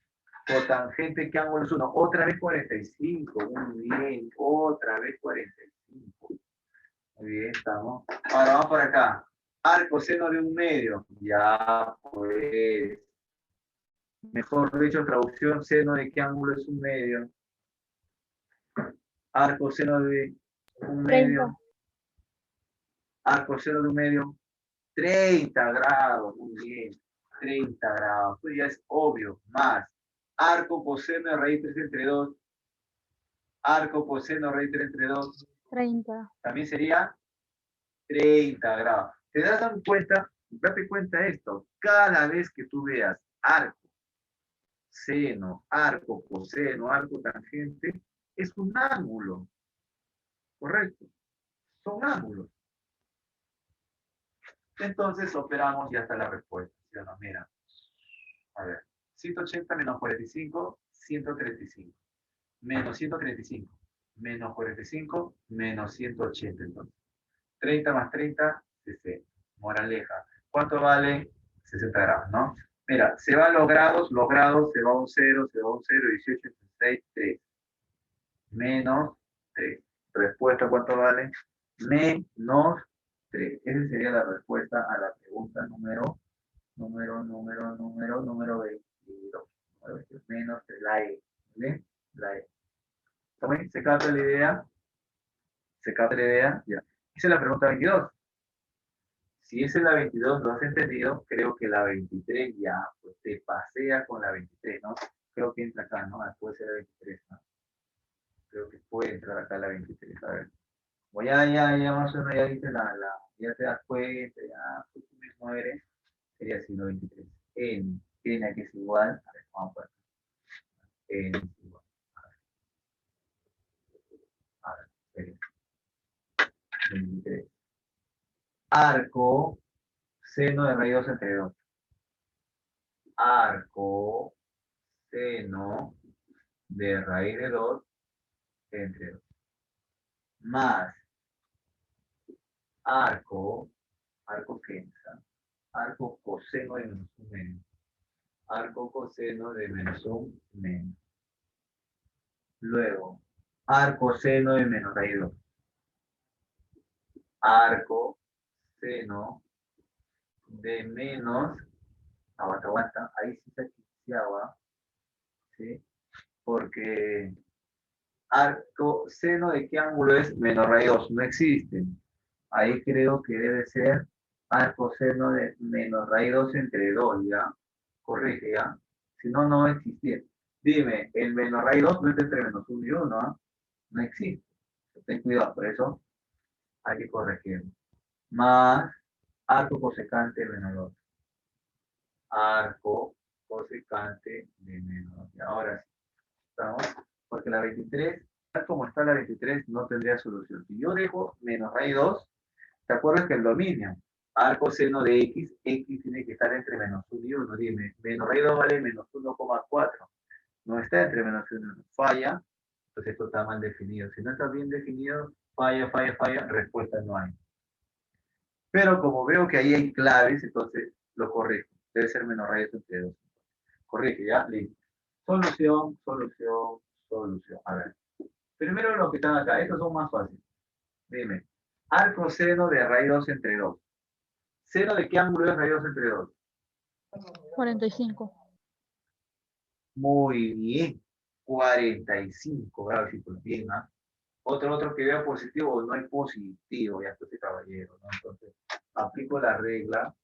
Cotangente, ¿qué ángulo es 1? Otra vez 45. Muy bien. Otra vez 45. Muy bien, estamos. Ahora vamos por acá. Arco seno de 1/2. Ya, pues. Mejor dicho, traducción, seno de qué ángulo es 1/2. Arco seno de 1/2. Arco seno de 1/2. 30 grados. Muy bien. 30 grados. Pues ya es obvio. Más. Arco coseno de raíz 3 entre 2. Arco coseno de raíz 3 entre 2. 30. También sería 30 grados. ¿Te das cuenta? Date cuenta de esto. Cada vez que tú veas arco, seno, arco, coseno, arco tangente, es un ángulo. ¿Correcto? Son ángulos. Entonces operamos y ya está la respuesta. ¿Sí o no? Mira. A ver. 180 menos 45, 135. Menos 135. Menos 45, menos 180. Entonces. 30 más 30, 60. Moraleja. ¿Cuánto vale? 60 grados, ¿no? Mira, se van los grados, se va un 0, se va un 0, 18, 16, 3. Menos 3. Respuesta, ¿cuánto vale? Menos 3. Esa sería la respuesta a la pregunta número 22. Menos 3, la E. ¿Bien? La E. ¿También se capta la idea? ¿Se capta la idea? Ya. Esa es la pregunta 22. Si esa es la 22, lo has entendido, creo que la 23 ya, pues te pasea con la 23, ¿no? Creo que entra acá, ¿no? Puede ser la 23, ¿no? Creo que puede entrar acá la 23, a ver. O ya más o menos ya dice ya te das cuenta, ya pues, tú mismo eres, sería así la 23. N aquí es igual, a ver, vamos por acá. N es igual, a ver, sería 23. Arco, seno de raíz 2 entre 2. Arco, seno de raíz de 2 entre 2. Más arco quinta, arco coseno de menos un menos. Arco coseno de menos un menos. Luego, arco seno de menos raíz 2. Arco seno de menos, aguanta, ahí sí se quiciaba, ¿sí? Porque arco seno de qué ángulo es menos raíz 2, no existe. Ahí creo que debe ser arco seno de menos raíz 2 entre 2, ¿ya? Corrige, ¿ya? Si no, no existía. Dime, el menos raíz 2 no está entre menos 1 y 1, ¿ah? No existe. Ten cuidado, por eso hay que corregir. Más arco cosecante de menos 2. Arco cosecante de menos 2. Y ahora sí, ¿estamos? Porque la 23, tal como está la 23, no tendría solución. Si yo dejo menos raíz 2, ¿te acuerdas que el dominio? Arco seno de x tiene que estar entre menos 1 y 1. Dime, menos raíz 2 vale menos 1,4. No está entre menos 1 y 1. Falla. Entonces esto está mal definido. Si no está bien definido, falla, falla, falla, respuesta no hay. Pero como veo que ahí hay claves, entonces lo corrijo. Debe ser menos rayos entre 2. Corrige, ¿ya? Listo. Solución, solución, solución. A ver. Primero los que están acá. Estos son más fáciles. Dime. Arco seno de raíz 2 entre 2. ¿Seno de qué ángulo es raíz 2 entre 2? 45. Muy bien. 45 grados. Bien, ¿ah? Otro que vea positivo, no hay positivo, ya este caballero, ¿no? Entonces, aplico la regla,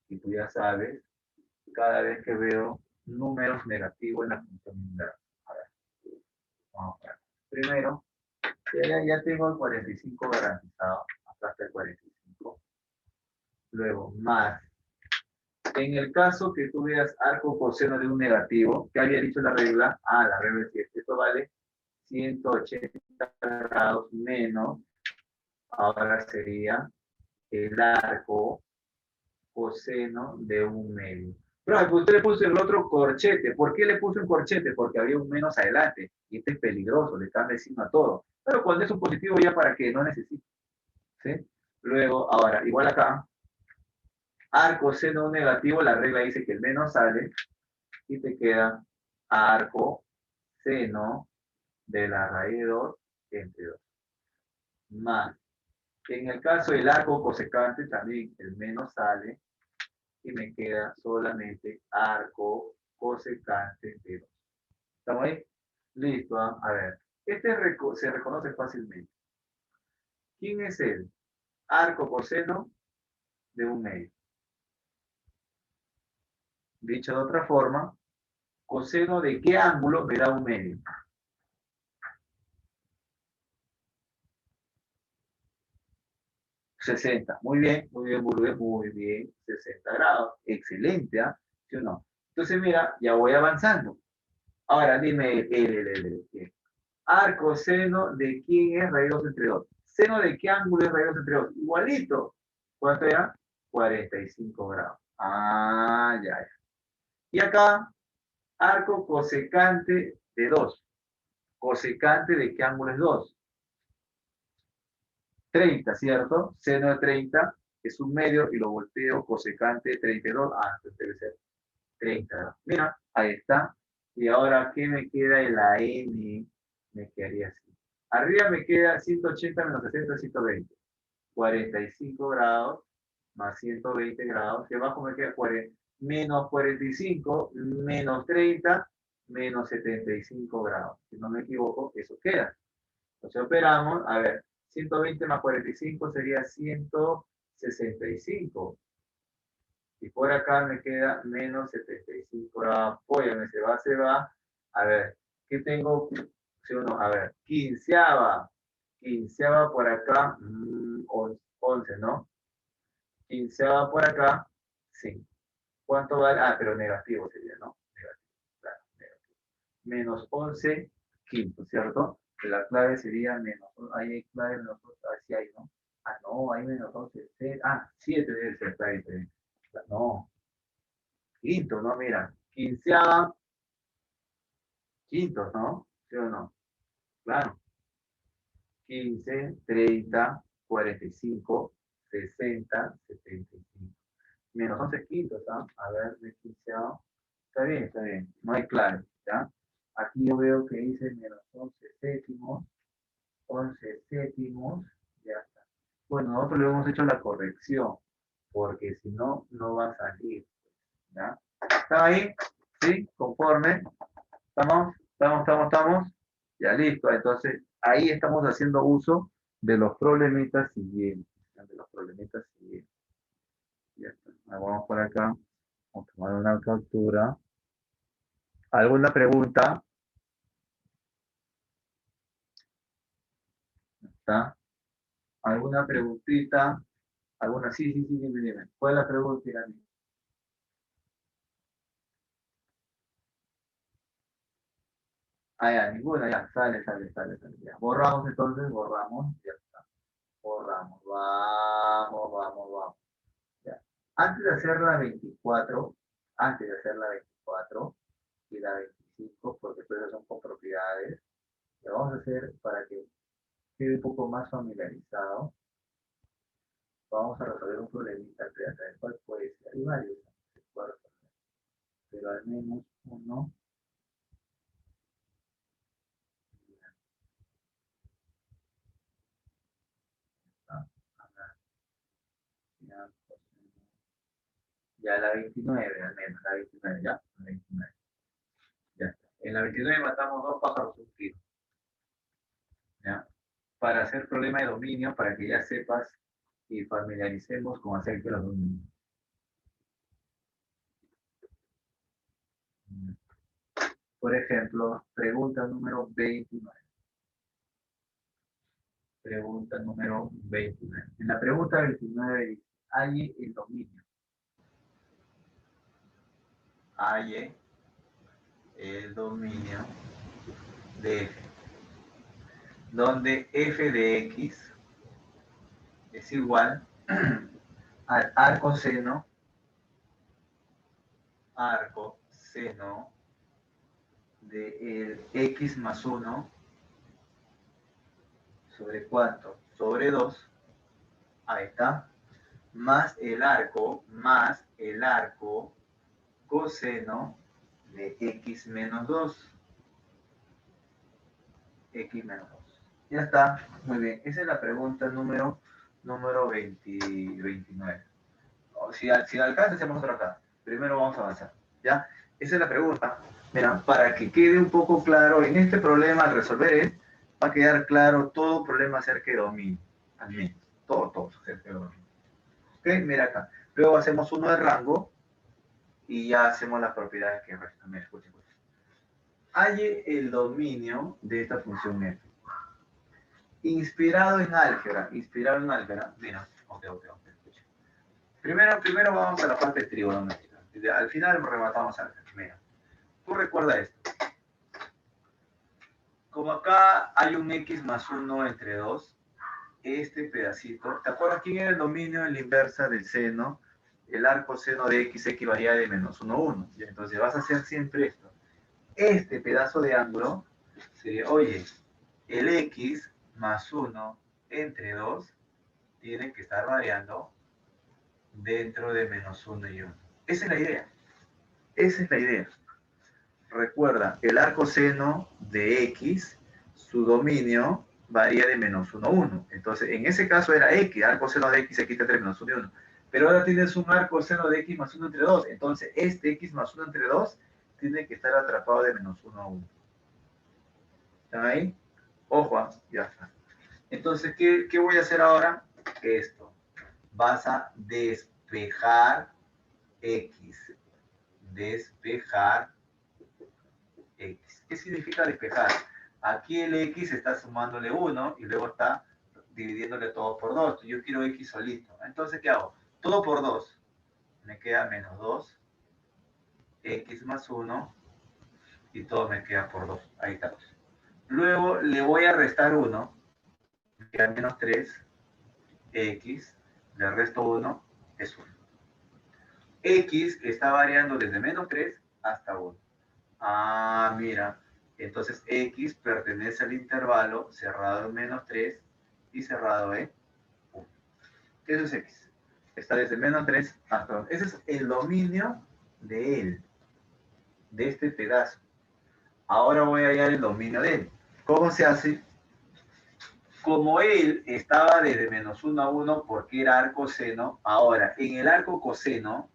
y tú ya sabes, cada vez que veo números negativos en la función inversa. A ver, vamos a ver. Primero, ya tengo el 45 garantizado, acá está el 45. Luego, más. En el caso que tú veas arco coseno de un negativo, ¿qué había dicho la regla? Ah, la regla es que esto vale 180 grados menos, ahora sería el arco coseno de un medio. Pero usted le puso el otro corchete. ¿Por qué le puso un corchete? Porque había un menos adelante. Y este es peligroso, le cambia signo a todo. Pero cuando es un positivo, ya para que no necesite. ¿Sí? Luego, ahora, igual acá, arco seno negativo, la regla dice que el menos sale y te queda arco seno de la raíz de 2 entre 2. Más. En el caso del arco cosecante, también el menos sale y me queda solamente arco cosecante de 2. ¿Estamos ahí? Listo. A ver. Este se reconoce fácilmente. ¿Quién es el arco coseno de un medio? Dicho de otra forma, coseno de qué ángulo me da un medio. 60. Muy bien, muy bien, muy bien, muy bien. 60 grados. Excelente, ¿ah? ¿Sí o no? Entonces, mira, ya voy avanzando. Ahora dime, arco seno de quién es raíz 2 entre 2. ¿Seno de qué ángulo es raíz 2 entre 2? Igualito. ¿Cuánto era? 45 grados. Ah, ya, ya. Y acá, arco cosecante de 2. ¿Cosecante de qué ángulo es 2? 30, ¿cierto? Seno de 30 es un medio y lo volteo cosecante de 32. Ah, entonces debe ser 30 grados. Mira, ahí está. Y ahora, ¿qué me queda en la N? Me quedaría así. Arriba me queda 180 menos 60, 120. 45 grados más 120 grados. Y abajo me queda 40, menos 45 menos 30 menos 75 grados. Si no me equivoco, eso queda. Entonces operamos, a ver, 120 más 45 sería 165. Y por acá me queda menos 75 grados. Apóyame, se va, se va. A ver, ¿qué tengo? ¿Sí o no? A ver, quinceava. Quinceava por acá, 11, ¿no? Quinceava por acá, sí. ¿Cuánto vale? Ah, pero negativo sería, ¿no? Negativo, claro, negativo. Menos 11 quinto, ¿cierto? Que la clave sería menos, ahí hay clave menos 11, así hay, ¿no? Ah, no, hay menos 11, 7, 7 debe ser, está bien. No, quinto, ¿no? Mira, quinceava, quintos, ¿no? ¿Sí o no? Claro. 15, 30, 45, 60, 75. Menos 11 quintos, ¿ah? A ver, de quinceavo. Está bien, está bien. No hay clave, ¿ya? Aquí yo veo que dice menos 11 séptimos, 11 séptimos, ya está. Bueno, nosotros le hemos hecho la corrección, porque si no, no va a salir, ¿ya? ¿Está ahí? ¿Sí? ¿Conforme? ¿Estamos? Ya listo. Entonces, ahí estamos haciendo uso de los problemitas siguientes. De los problemitas siguientes. Ya está. Vamos por acá. Vamos a tomar una captura. ¿Alguna pregunta? ¿Está? ¿Alguna preguntita? ¿Alguna? Sí, sí, sí, dime. ¿Cuál es la pregunta, Irani? Ah, ya, ninguna, ya, sale. Ya. Borramos entonces, borramos, ya está. Borramos, vamos. Ya. Antes de hacer la 24, y la 25, porque todas son con propiedades, Lo vamos a hacer para que quede un poco más familiarizado. Vamos a resolver un problemita creativo, el cual puede ser, hay varios, se puede resolver, pero al menos uno. Ah, ya, ya la 29, al menos, la 29, ya, la 29. Ya está. En la 29 matamos dos pájaros de un tiro, ¿ya? Para hacer problema de dominio, para que ya sepas y familiaricemos con hacer que los dominios. Por ejemplo, pregunta número 29. Pregunta número 29. En la pregunta 29 dice, halle el dominio. Halle el dominio de f, donde f de x es igual al arco seno de el x más 1 sobre cuánto, sobre 2, ahí está, más el arco coseno de x menos 2. X menos 2. Ya está, muy bien. Esa es la pregunta número 29. Si alcanza, hacemos otra acá. Primero vamos a avanzar. ¿Ya? Esa es la pregunta. Mira, para que quede un poco claro, en este problema, al resolver, va a quedar claro todo problema acerca de dominio. Al menos. Todo acerca de dominio. ¿Ok? Mira acá. Luego hacemos uno de rango y ya hacemos las propiedades que restan. Mira, escuchen. Halle el dominio de esta función f. Inspirado en álgebra, mira, ok. Primero vamos a la parte de trigonométrica. Al final rematamos álgebra. Mira, tú recuerda esto. Como acá hay un x más 1 entre 2, este pedacito, ¿te acuerdas quién era el dominio en la inversa del seno? El arco seno de x varía de menos 1 a 1. Entonces vas a hacer siempre esto. Este pedazo de ángulo sería, oye, el x más 1 entre 2 tiene que estar variando dentro de menos 1 y 1. Esa es la idea. Esa es la idea. Recuerda, el arco seno de x, su dominio varía de menos 1 a 1. Entonces, en ese caso era x, arco seno de x aquí está entre menos 1 y 1. Pero ahora tienes un arco seno de x más 1 entre 2. Entonces, este x más 1 entre 2 tiene que estar atrapado de menos 1 a 1. ¿Están ahí? Ojo, ya está. Entonces, ¿qué voy a hacer ahora? Esto. Vas a despejar x. Despejar x. ¿Qué significa despejar? Aquí el x está sumándole 1 y luego está dividiéndole todo por 2. Yo quiero x solito. Entonces, ¿qué hago? Todo por 2. Me queda menos 2. X más 1. Y todo me queda por 2. Ahí está. Luego le voy a restar 1. Me queda menos 3. X. Le resto 1. Es 1. X está variando desde menos 3 hasta 1. Ah, mira. Entonces X pertenece al intervalo cerrado en menos 3 y cerrado en 1. Eso es X. Está desde menos 3 hasta 1. Ese es el dominio de él, de este pedazo. Ahora voy a hallar el dominio de él. ¿Cómo se hace? Como él estaba desde menos 1 a 1 porque era arco seno, ahora en el arco coseno,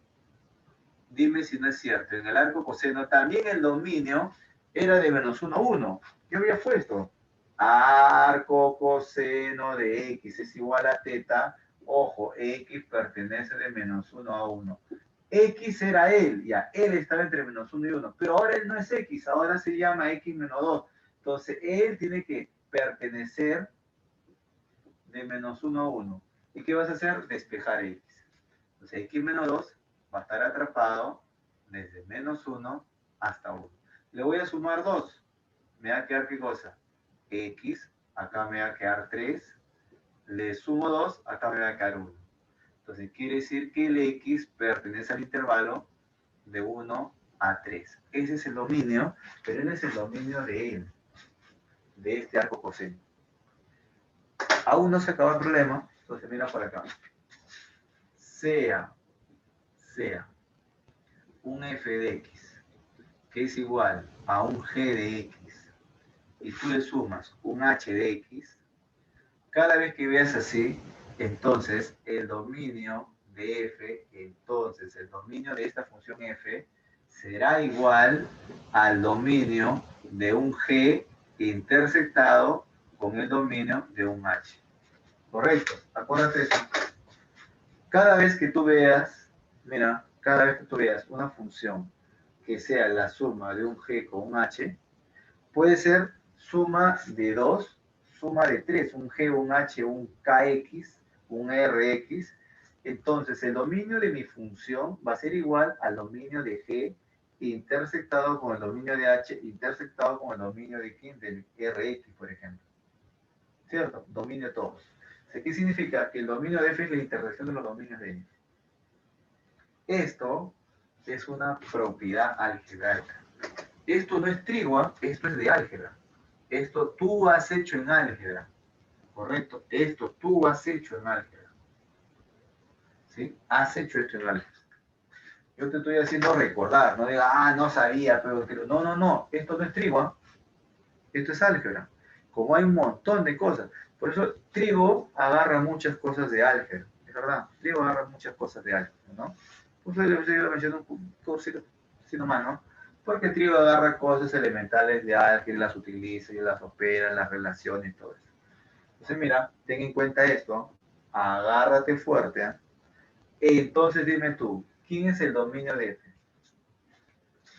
dime si no es cierto, en el arco coseno también el dominio era de menos 1 a 1. Yo había puesto arco coseno de x es igual a teta. Ojo, x pertenece de menos 1 a 1. X era él, ya, él estaba entre menos 1 y 1, pero ahora él no es x, ahora se llama x menos 2. Entonces, él tiene que pertenecer de menos 1 a 1. ¿Y qué vas a hacer? Despejar x. Entonces, x menos 2 va a estar atrapado desde menos 1 hasta 1. Le voy a sumar 2. Me va a quedar, ¿qué cosa? X, acá me va a quedar 3. Le sumo 2, acá me va a quedar 1. Entonces, quiere decir que el X pertenece al intervalo de 1 a 3. Ese es el dominio, pero él es el dominio de él. de este arco coseno. Aún no se acabó el problema, entonces mira por acá. Sea un f de x que es igual a un g de x y tú le sumas un h de x, cada vez que veas así, entonces el dominio de f, entonces el dominio de esta función f será igual al dominio de un g intersectado con el dominio de un h. ¿Correcto? Acuérdate de eso. Cada vez que tú veas, mira, cada vez que tú veas una función que sea la suma de un g con un h, puede ser suma de 2, suma de 3, un g, un h, un kx, un rx. Entonces, el dominio de mi función va a ser igual al dominio de g intersectado con el dominio de h, intersectado con el dominio de quién, del rx, por ejemplo. ¿Cierto? Dominio de todos. ¿Qué significa? Que el dominio de f es la intersección de los dominios de f. Esto es una propiedad algebraica. Esto no es trígono, esto es de álgebra. Esto tú has hecho en álgebra. ¿Correcto? Esto tú has hecho en álgebra. ¿Sí? Has hecho esto en álgebra. Yo te estoy haciendo recordar. No digas, no sabía, pero... No. Esto no es trígono. Esto es álgebra. Como hay un montón de cosas. Por eso trigo agarra muchas cosas de álgebra. Es verdad. Trigo agarra muchas cosas de álgebra, ¿no? Por eso yo menciono un cursito así nomás, ¿no? Porque trigo agarra cosas elementales de álgebra, las utiliza y las opera, las relaciones y todo eso. Entonces, mira, ten en cuenta esto. Agárrate fuerte. ¿Eh? Entonces, dime tú, ¿quién es el dominio de f?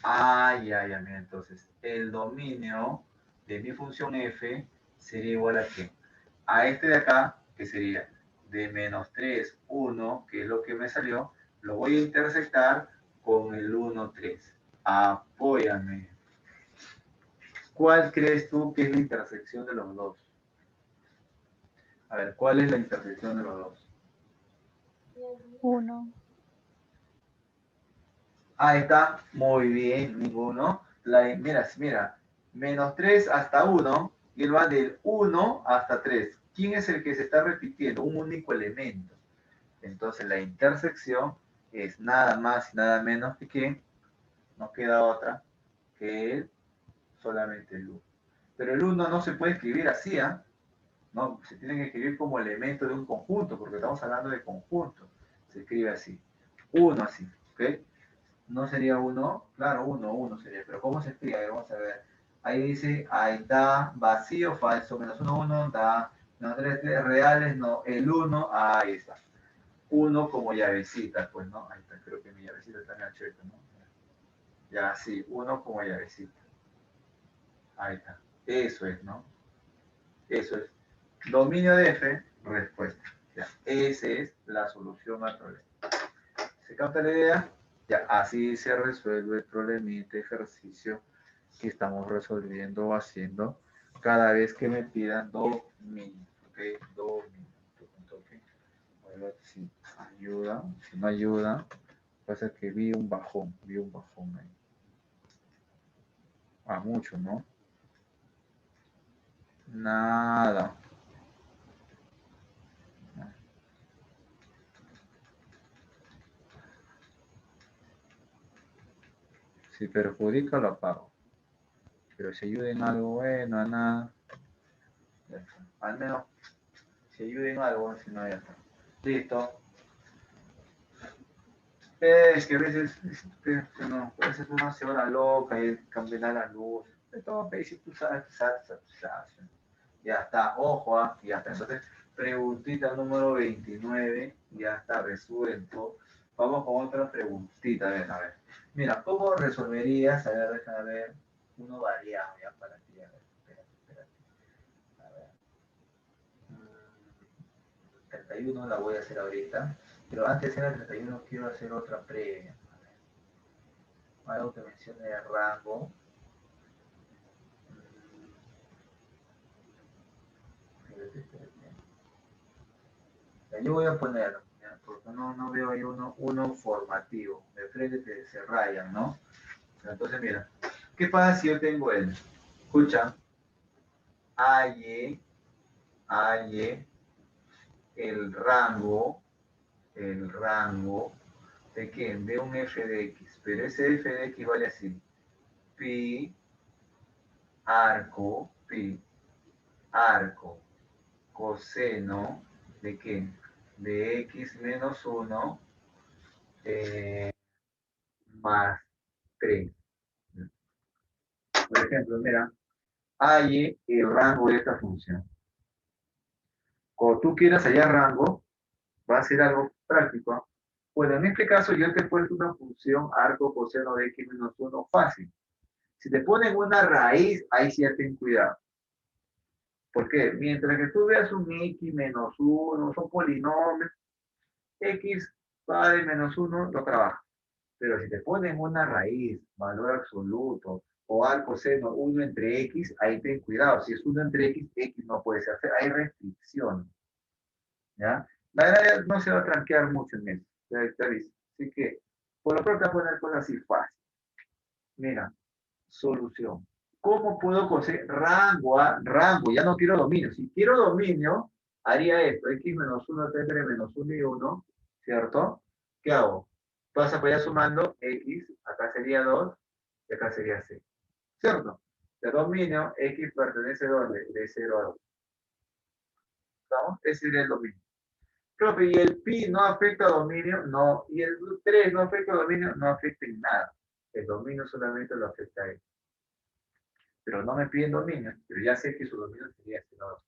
Ya, mira, entonces, el dominio de mi función f sería igual a ¿qué? A este de acá, que sería de menos 3, 1, que es lo que me salió, lo voy a intersectar con el 1, 3. Apóyame. ¿Cuál crees tú que es la intersección de los dos? A ver, ¿cuál es la intersección de los dos? 1. Ahí está, muy bien, ninguno. Mira, menos 3 hasta 1, y él va del 1 hasta 3. ¿Quién es el que se está repitiendo? Un único elemento. Entonces la intersección es nada más y nada menos que no queda otra que solamente el 1. Pero el 1 no se puede escribir así, ¿ah? No, se tiene que escribir como elemento de un conjunto, porque estamos hablando de conjunto. Se escribe así. 1 así, ¿ok? No sería 1, claro, 1 sería, pero ¿cómo se escribe? Vamos a ver. Ahí dice, ahí da vacío, falso, menos 1, 1, da, no, 3, 3 reales, no, el 1, ahí está. 1 como llavecita, pues, ¿no? Ahí está, creo que mi llavecita está en el cheque, ¿no? Ya, sí, 1 como llavecita. Ahí está. Eso es, ¿no? Eso es. Dominio de f, respuesta. Ya, esa es la solución al problema. ¿Se capta la idea? Ya, así se resuelve el problemita ejercicio que estamos resolviendo o haciendo cada vez que me pidan dominio. ¿Ok? Dominio. ¿Okay? A ver si ayuda. Si no ayuda, pasa que vi un bajón ahí. Mucho, ¿no? Nada. Si perjudica, lo apago. Pero si ayuda en algo bueno, a nada. Ya está. Al menos si ayuda en algo, si no, ya está. Listo. Es que a veces, no, a veces uno se va loca y cambia la luz. De todo, si tú sabes. Ya está, ojo, ya está. Entonces, preguntita número 29, ya está resuelto. Vamos con otra preguntita, a ver. Mira, ¿cómo resolverías? A ver, déjame ver. Uno variado ya para ti. A ver, espérate. A ver. 31 la voy a hacer ahorita. Pero antes de hacer el 31 quiero hacer otra previa. Algo que mencione el rango. Espérate. Yo voy a poner, porque no veo ahí uno formativo. De frente se rayan, ¿no? Entonces, mira, ¿qué pasa si yo tengo el? Escucha, halle el rango de qué? De un f de x. Pero ese f de x vale así. Pi arco coseno de qué? De x menos 1 más 3. Por ejemplo, mira, halle el rango de esta función. Cuando tú quieras hallar rango, va a ser algo práctico. Bueno, en este caso yo te he puesto una función arco coseno de x menos 1 fácil. Si te ponen una raíz, ahí sí ya ten cuidado. Porque mientras que tú veas un x menos 1, son polinomios, x va de menos 1, lo trabaja. Pero si te ponen una raíz, valor absoluto, o arco seno 1 entre x, ahí ten cuidado. Si es 1 entre x, x no puede ser. Hay restricción. ¿Ya? La verdad no se va a tranquear mucho en eso. Ya viste. Así que, por lo pronto, voy a poner cosas así fácil. Mira, solución. ¿Cómo puedo conseguir rango? Rango, ya no quiero dominio. Si quiero dominio, haría esto. X menos 1 entre menos 1 y 1, ¿cierto? ¿Qué hago? Pasa para allá sumando X, acá sería 2 y acá sería 6. ¿Cierto? De dominio, X pertenece a ¿dónde? De 0 a 2. ¿Estamos? Ese sería el dominio. Profe, ¿y el pi no afecta a dominio? No. ¿Y el 3 no afecta a dominio? No afecta en nada. El dominio solamente lo afecta a él. Pero no me piden dominio, pero ya sé que su dominio sería este 2.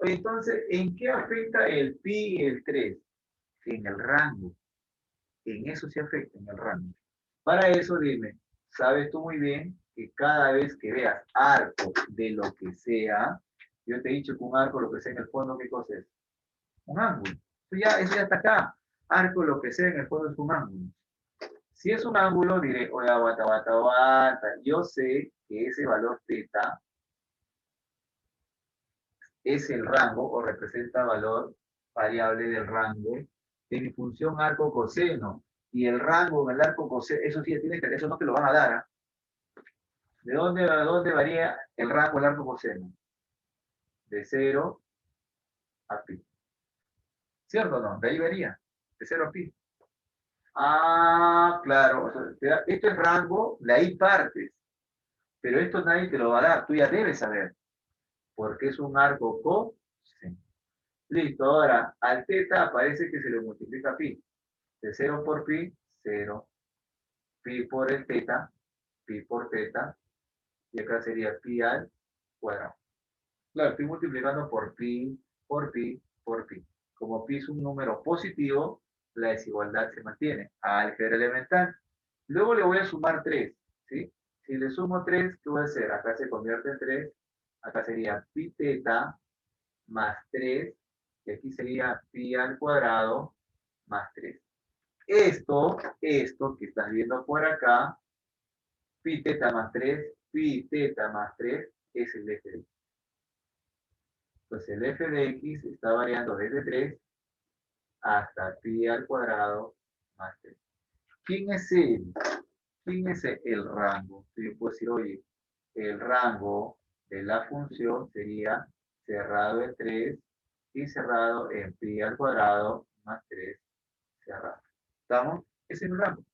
Entonces, ¿en qué afecta el pi y el 3? En el rango. En eso se afecta, en el rango. Para eso, dime, sabes tú muy bien que cada vez que veas arco de lo que sea, yo te he dicho que un arco, lo que sea en el fondo, ¿qué cosa es? Un ángulo. Eso ya está acá. Arco, lo que sea en el fondo es un ángulo. Si es un ángulo, diré, oye, aguanta. Yo sé que ese valor θ es el rango o representa valor variable del rango de mi función arco coseno. Y el rango en el arco coseno, eso sí tiene que, eso no te lo van a dar. ¿De dónde varía el rango del arco coseno? De 0 a pi. ¿Cierto o no? De ahí varía. De 0 a pi. Ah, claro. O sea, esto es rango, de ahí partes. Pero esto nadie te lo va a dar. Tú ya debes saber. Porque es un arco coseno. Listo. Ahora, al θ parece que se le multiplica pi. De 0 por pi, 0. Pi por el θ, pi por θ. Y acá sería pi al cuadrado. Claro, estoy multiplicando por pi, por pi, por pi. Como pi es un número positivo, la desigualdad se mantiene. Álgebra elemental. Luego le voy a sumar 3, ¿sí? Si le sumo 3, ¿qué voy a hacer? Acá se convierte en 3. Acá sería pi θ más 3. Y aquí sería pi al cuadrado más 3. Esto que estás viendo por acá, pi θ más 3, pi θ más 3, es el f de x. Entonces el f de x está variando desde 3 hasta pi al cuadrado más 3. ¿Quién es él? ¿Quién es el rango? Yo puedo decir, oye, el rango de la función sería cerrado en 3 y cerrado en pi al cuadrado más 3 cerrado. ¿Estamos? Ese es el rango.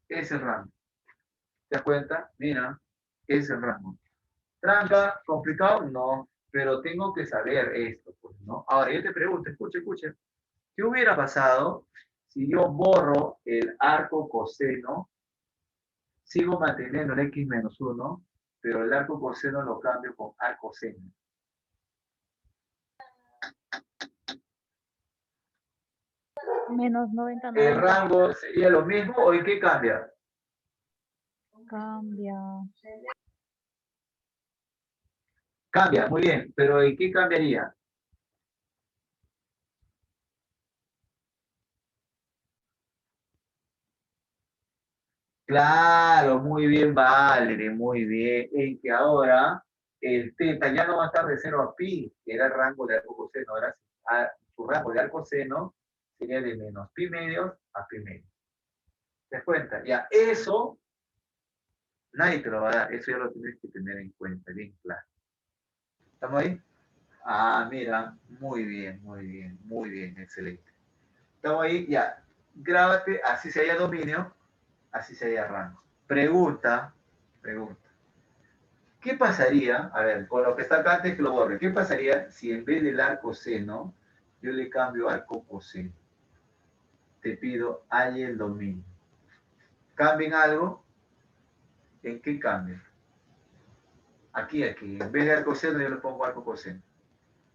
Ese es el rango. ¿Te das cuenta? Mira, ese es el rango. ¿Tranca? ¿Complicado? No. Pero tengo que saber esto, pues, ¿no? Ahora, yo te pregunto, escuche. ¿Qué hubiera pasado si yo borro el arco coseno, sigo manteniendo el x menos 1, pero el arco coseno lo cambio con arco seno? Menos 90, ¿El 90. rango sería lo mismo o en qué cambia? Cambia. Cambia, muy bien, pero ¿en qué cambiaría? Claro, muy bien, Valerie, muy bien. En que ahora el θ ya no va a estar de 0 a pi, que era el rango de arco coseno. Ahora su rango de arco seno sería de menos pi medios a pi medios. ¿Te das cuenta? Ya, eso Nadie te lo va a dar. Eso ya lo tienes que tener en cuenta, bien claro. ¿Estamos ahí? Ah, mira, muy bien, excelente. Estamos ahí, ya. Grábate, así se haya dominio, así se haya rango. Pregunta, pregunta. ¿Qué pasaría, a ver, con lo que está acá antes que lo borre, qué pasaría si en vez del arco seno, yo le cambio arco coseno? Te pido, hay el dominio. ¿Cambien algo? ¿En qué cambia? Aquí, en vez de arco seno yo le pongo arco coseno.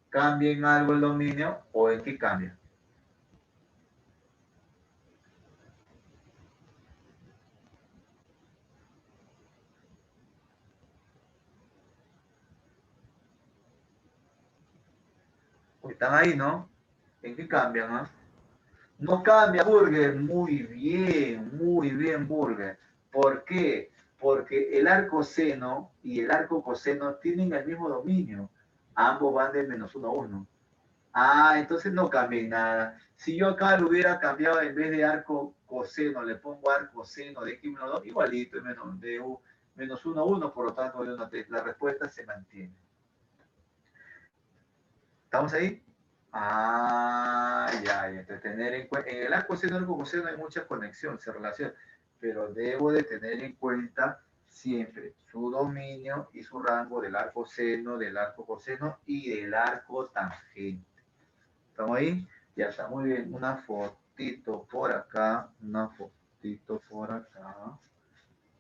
¿Cambien algo el dominio o en qué cambia? Están ahí, ¿no? ¿En qué cambian, no? No cambia Burger, muy bien Burger. ¿Por qué? Porque el arco seno y el arco coseno tienen el mismo dominio. Ambos van de -1 a 1. Ah, entonces no cambia nada. Si yo acá lo hubiera cambiado en vez de arco coseno, le pongo arco seno de x-2, igualito, de -1 a 1, por lo tanto la respuesta se mantiene. ¿Estamos ahí? Ah, ya. Entonces, tener en cuenta, en el arco seno y arco coseno hay mucha conexión, se relaciona, pero debo de tener en cuenta siempre su dominio y su rango del arco seno, del arco coseno y del arco tangente. ¿Estamos ahí? Ya está muy bien. Una fotito por acá, una fotito por acá.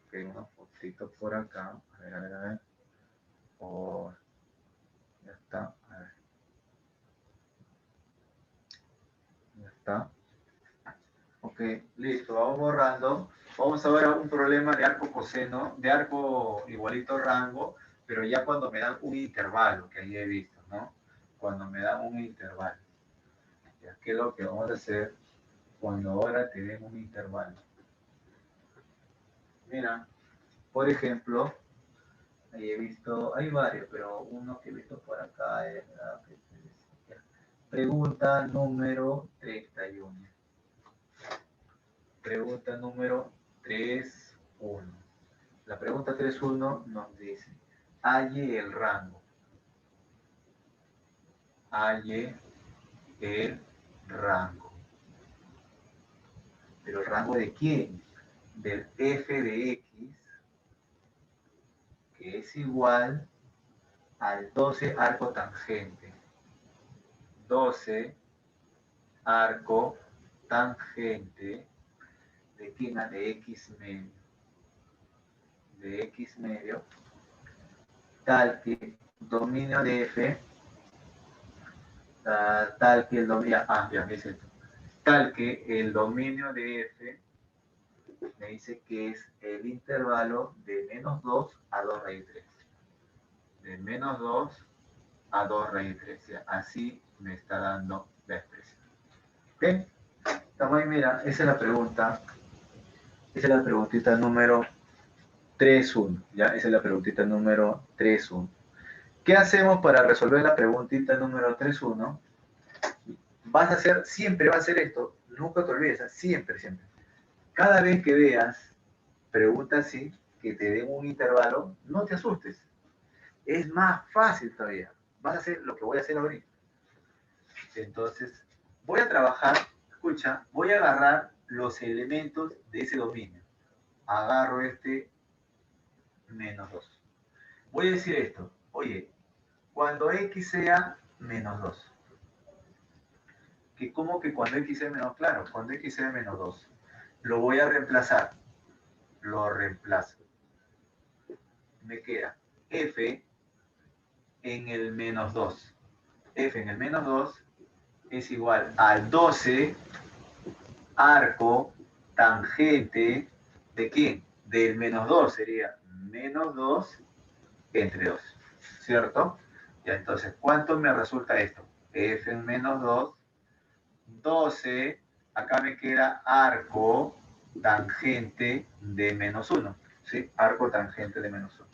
Ok, una fotito por acá. A ver, a ver, a ver. Oh, ya está. A ver. Ya está. Ok, listo. Vamos borrando. Vamos a ver un problema de arco coseno, de arco igualito rango, pero ya cuando me dan un intervalo, que ahí he visto, ¿no? Cuando me dan un intervalo. Ya, ¿qué es lo que vamos a hacer cuando ahora te den un intervalo? Mira, por ejemplo, ahí he visto, hay varios, pero uno que he visto por acá es la pregunta número 31. Pregunta número 31. La pregunta 31 nos dice, halle el rango. Halle el rango. ¿Pero el rango de quién? Del f de x, que es igual al 12 arco tangente. 12 arco tangente de quién, de x medio. De x medio, tal que dominio de f, tal que el dominio, ya, es esto, tal que el dominio de f me dice que es el intervalo de -2 a 2 raíz 3. De -2 a 2 raíz 3. Así me está dando la expresión. ¿Ok? Estamos ahí, mira, esa es la pregunta. Esa es la preguntita número 3.1. ¿Ya? Esa es la preguntita número 3.1. ¿Qué hacemos para resolver la preguntita número 3.1? Vas a hacer, siempre va a hacer esto, nunca te olvides, siempre, siempre. Cada vez que veas preguntas así, que te den un intervalo, no te asustes. Es más fácil todavía. Vas a hacer lo que voy a hacer ahorita. Entonces, voy a trabajar, escucha, voy a agarrar los elementos de ese dominio. Agarro este -2. Voy a decir esto, oye, cuando x sea -2, que como que cuando x sea menos, claro, cuando x sea -2, lo voy a reemplazar, lo reemplazo. Me queda f en el -2. F en el -2 es igual al 12 arco tangente de quién? Del -2, sería -2 entre 2, ¿cierto? Ya, entonces, ¿cuánto me resulta esto? F en -2, 12, acá me queda arco tangente de -1, ¿sí? Arco tangente de -1.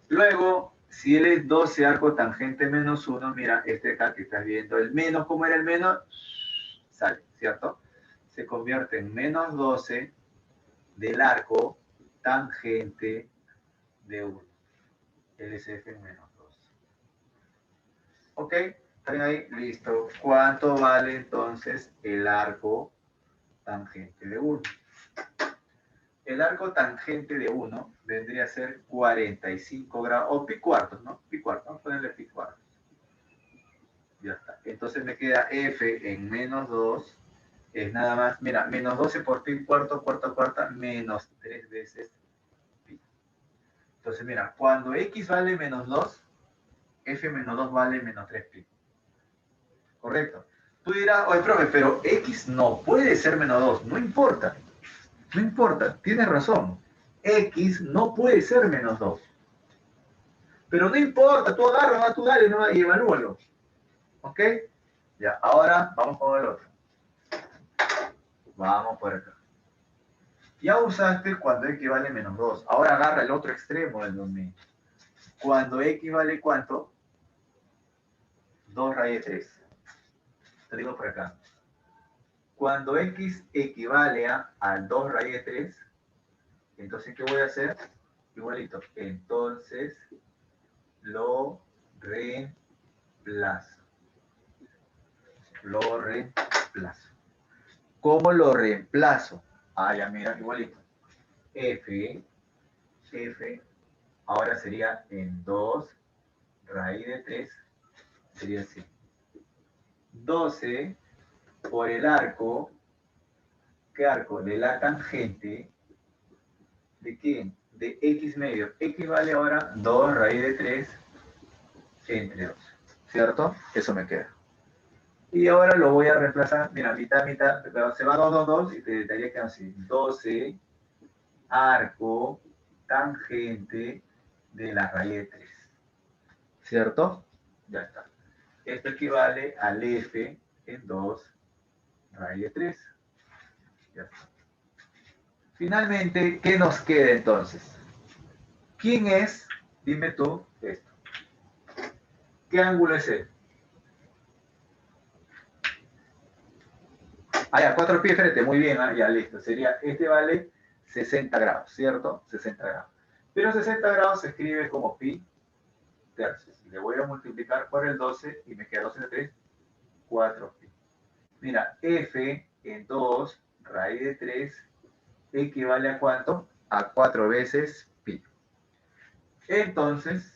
Luego, si él es 12 arco tangente -1, mira, este acá que estás viendo, el menos, ¿cómo era el menos? Sale, ¿cierto? Se convierte en -12 del arco tangente de 1. LCF en menos 2. ¿Ok? ¿Están ahí? Listo. ¿Cuánto vale entonces el arco tangente de 1? El arco tangente de 1 vendría a ser 45 grados, o pi cuartos, ¿no? Pi cuartos, vamos a ponerle pi cuartos. Ya está. Entonces me queda F en menos 2, es nada más, mira, menos 12 por pi cuarto, cuarta, menos 3 veces pi. Entonces mira, cuando X vale menos 2, F menos 2 vale menos 3 pi. ¿Correcto? Tú dirás, oye, profe, pero X no puede ser menos 2, no importa. No importa, tienes razón. X no puede ser menos 2. Pero no importa, tú agarra, tú dale, ¿no? Y evalúalo. ¿Ok? Ya, ahora vamos con el otro. Vamos por acá. Ya usaste cuando X vale menos 2. Ahora agarra el otro extremo del dominio. Cuando X vale ¿cuánto? 2 raíz de 3. Te digo por acá. Cuando X equivale al 2 raíz de 3, entonces, ¿qué voy a hacer? Igualito. Entonces, lo reemplazo. Lo reemplazo. ¿Cómo lo reemplazo? Ah, ya mira, igualito. F, ahora sería en 2 raíz de 3, sería así. 12 por el arco, ¿qué arco? De la tangente, ¿de quién? De X medio. X vale ahora 2 raíz de 3 entre 2, ¿cierto? Eso me queda. Y ahora lo voy a reemplazar, mira, mitad, se va 2, 2, 2 y te daría que así, 12 arco tangente de la raíz de 3, ¿cierto? Ya está. Esto equivale al F en 2 raíz de 3. Ya está. Finalmente, ¿qué nos queda entonces? ¿Quién es? Dime tú esto. ¿Qué ángulo es él? Ah, ya, 4 pies frente, muy bien, ya listo. Sería, este vale 60 grados, ¿cierto? 60 grados. Pero 60 grados se escribe como pi tercios. Le voy a multiplicar por el 12 y me queda 12 de 3, 4 pi. Mira, F en 2 raíz de 3 equivale a ¿cuánto? A 4 veces pi. Entonces,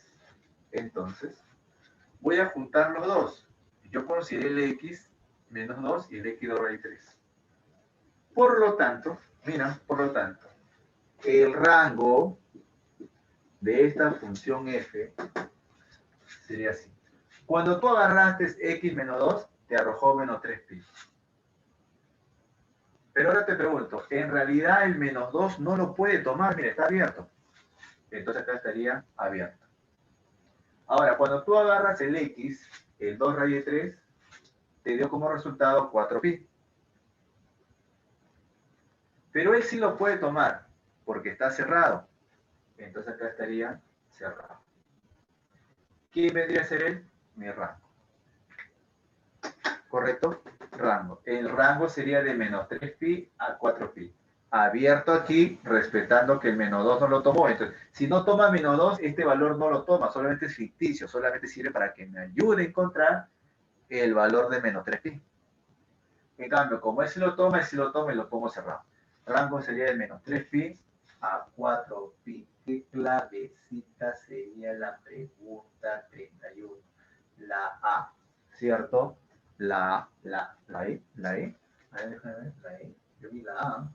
voy a juntar los dos. Yo consideré el x menos 2 y el x 2 raíz de 3. Por lo tanto, mira, el rango de esta función f sería así. Cuando tú agarraste x menos 2, te arrojó menos 3 pi. Pero ahora te pregunto, en realidad el menos 2 no lo puede tomar, mira, está abierto. Entonces acá estaría abierto. Ahora, cuando tú agarras el x, el 2 raíz de 3, te dio como resultado 4 pi. Pero él sí lo puede tomar, porque está cerrado. Entonces acá estaría cerrado. ¿Quién vendría a ser él? Mi rango. ¿Correcto? Rango. El rango sería de menos 3 pi a 4 pi. Abierto aquí, respetando que el menos 2 no lo tomó. Entonces, si no toma menos 2, este valor no lo toma, solamente es ficticio, solamente sirve para que me ayude a encontrar el valor de menos 3 pi. En cambio, como él sí lo toma y lo pongo cerrado. Rango sería de menos 3 pi a 4 pi. ¿Qué clavecita sería la pregunta 31? La A, ¿cierto? La E. A ver, déjame ver, la E. Yo vi la A.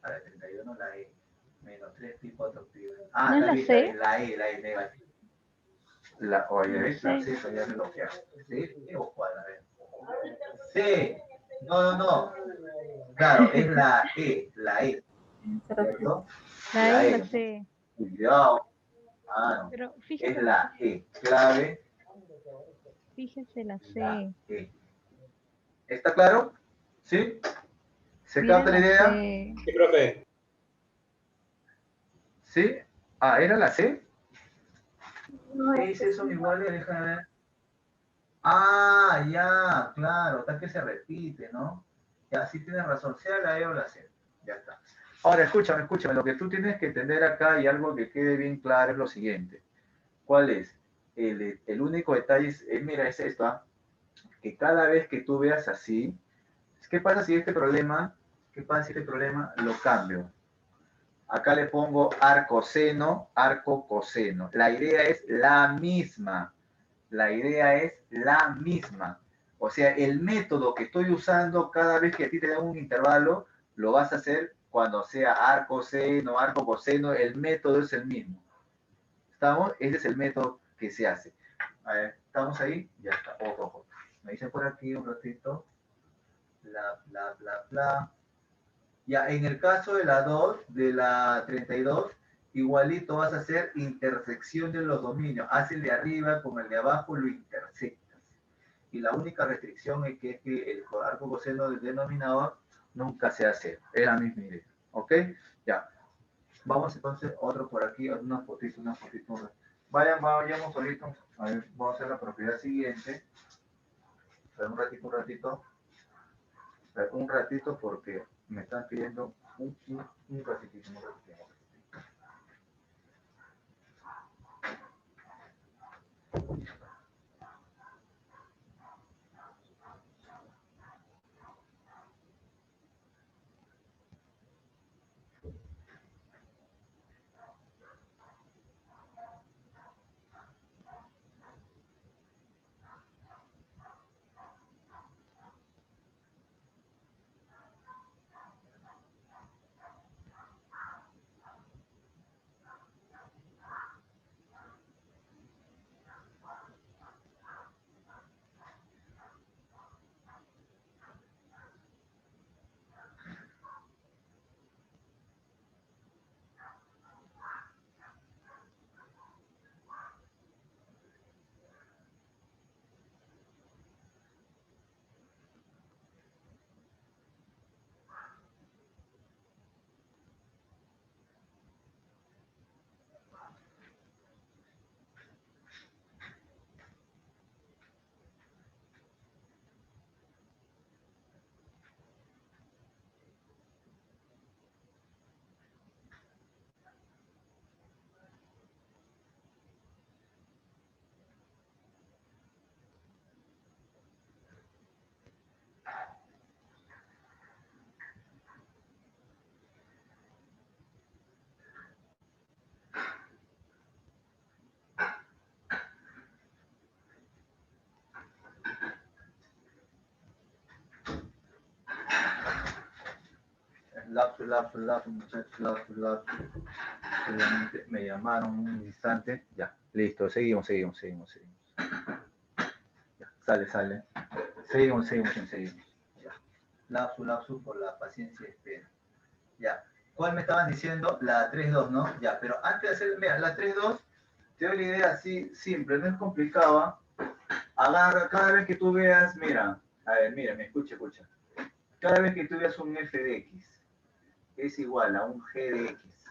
A ver, 31, la E. Menos 3 pi, 4 pi. Ah, ¿No es está la bien, C? la E negativa. Oye, ¿ves? La C, ya me lo queda. ¿Sí? ¿O cuál? A ver. Sí. No. Claro, es la E, ¿cierto? La La E y la E. C. Cuidado. Ah, no. Pero Es fíjese, la E. Clave, fíjese la la C. E. ¿Está claro? ¿Sí? ¿Se Mire capta la la idea? C. Sí, profe. ¿Sí? Ah, ¿era la C? No, ¿Qué dice eso? Igual, déjame ver. Ah, ya, claro, está que se repite, ¿no? Ya, sí tienes razón, sea la E o la C. Ya está. Ahora, escúchame, lo que tú tienes que entender acá y algo que quede bien claro es lo siguiente. ¿Cuál es? El único detalle es, mira, es esto, ¿ah? Que cada vez que tú veas así, ¿qué pasa si este problema, lo cambio? Acá le pongo arco seno, arco coseno. La idea es la misma. La idea es la misma. O sea, el método que estoy usando cada vez que a ti te dan un intervalo, lo vas a hacer cuando sea arco seno, arco coseno, el método es el mismo. ¿Estamos? Ese es el método que se hace. A ver, ¿estamos ahí? Ya está. Ojo, ojo. Me dicen por aquí un ratito. Bla, bla, bla, bla. Ya, en el caso de la 2, de la 32, igualito vas a hacer intersección de los dominios. Haz el de arriba con el de abajo, lo intersectas. Y la única restricción es que el arco coseno del denominador nunca sea cero. Es la misma idea. ¿Ok? Ya. Vamos entonces, otro por aquí, una fotito. Vayamos ahorita. A ver, vamos a hacer la propiedad siguiente. A ver, un ratito. Un ratito porque me están pidiendo un ratitito. Muchachos. Solamente me llamaron un instante. Ya, listo, seguimos. Ya, sale. Seguimos. Ya. Lapsus por la paciencia y espera. Ya. ¿Cuál me estaban diciendo? La 3.2, ¿no? Ya, pero antes de hacer, mira, la 3.2, te doy la idea así, simple, no es complicada. Agarra, cada vez que tú veas, mira, a ver, mira, me escucha. Cada vez que tú veas un f de x es igual a un g de x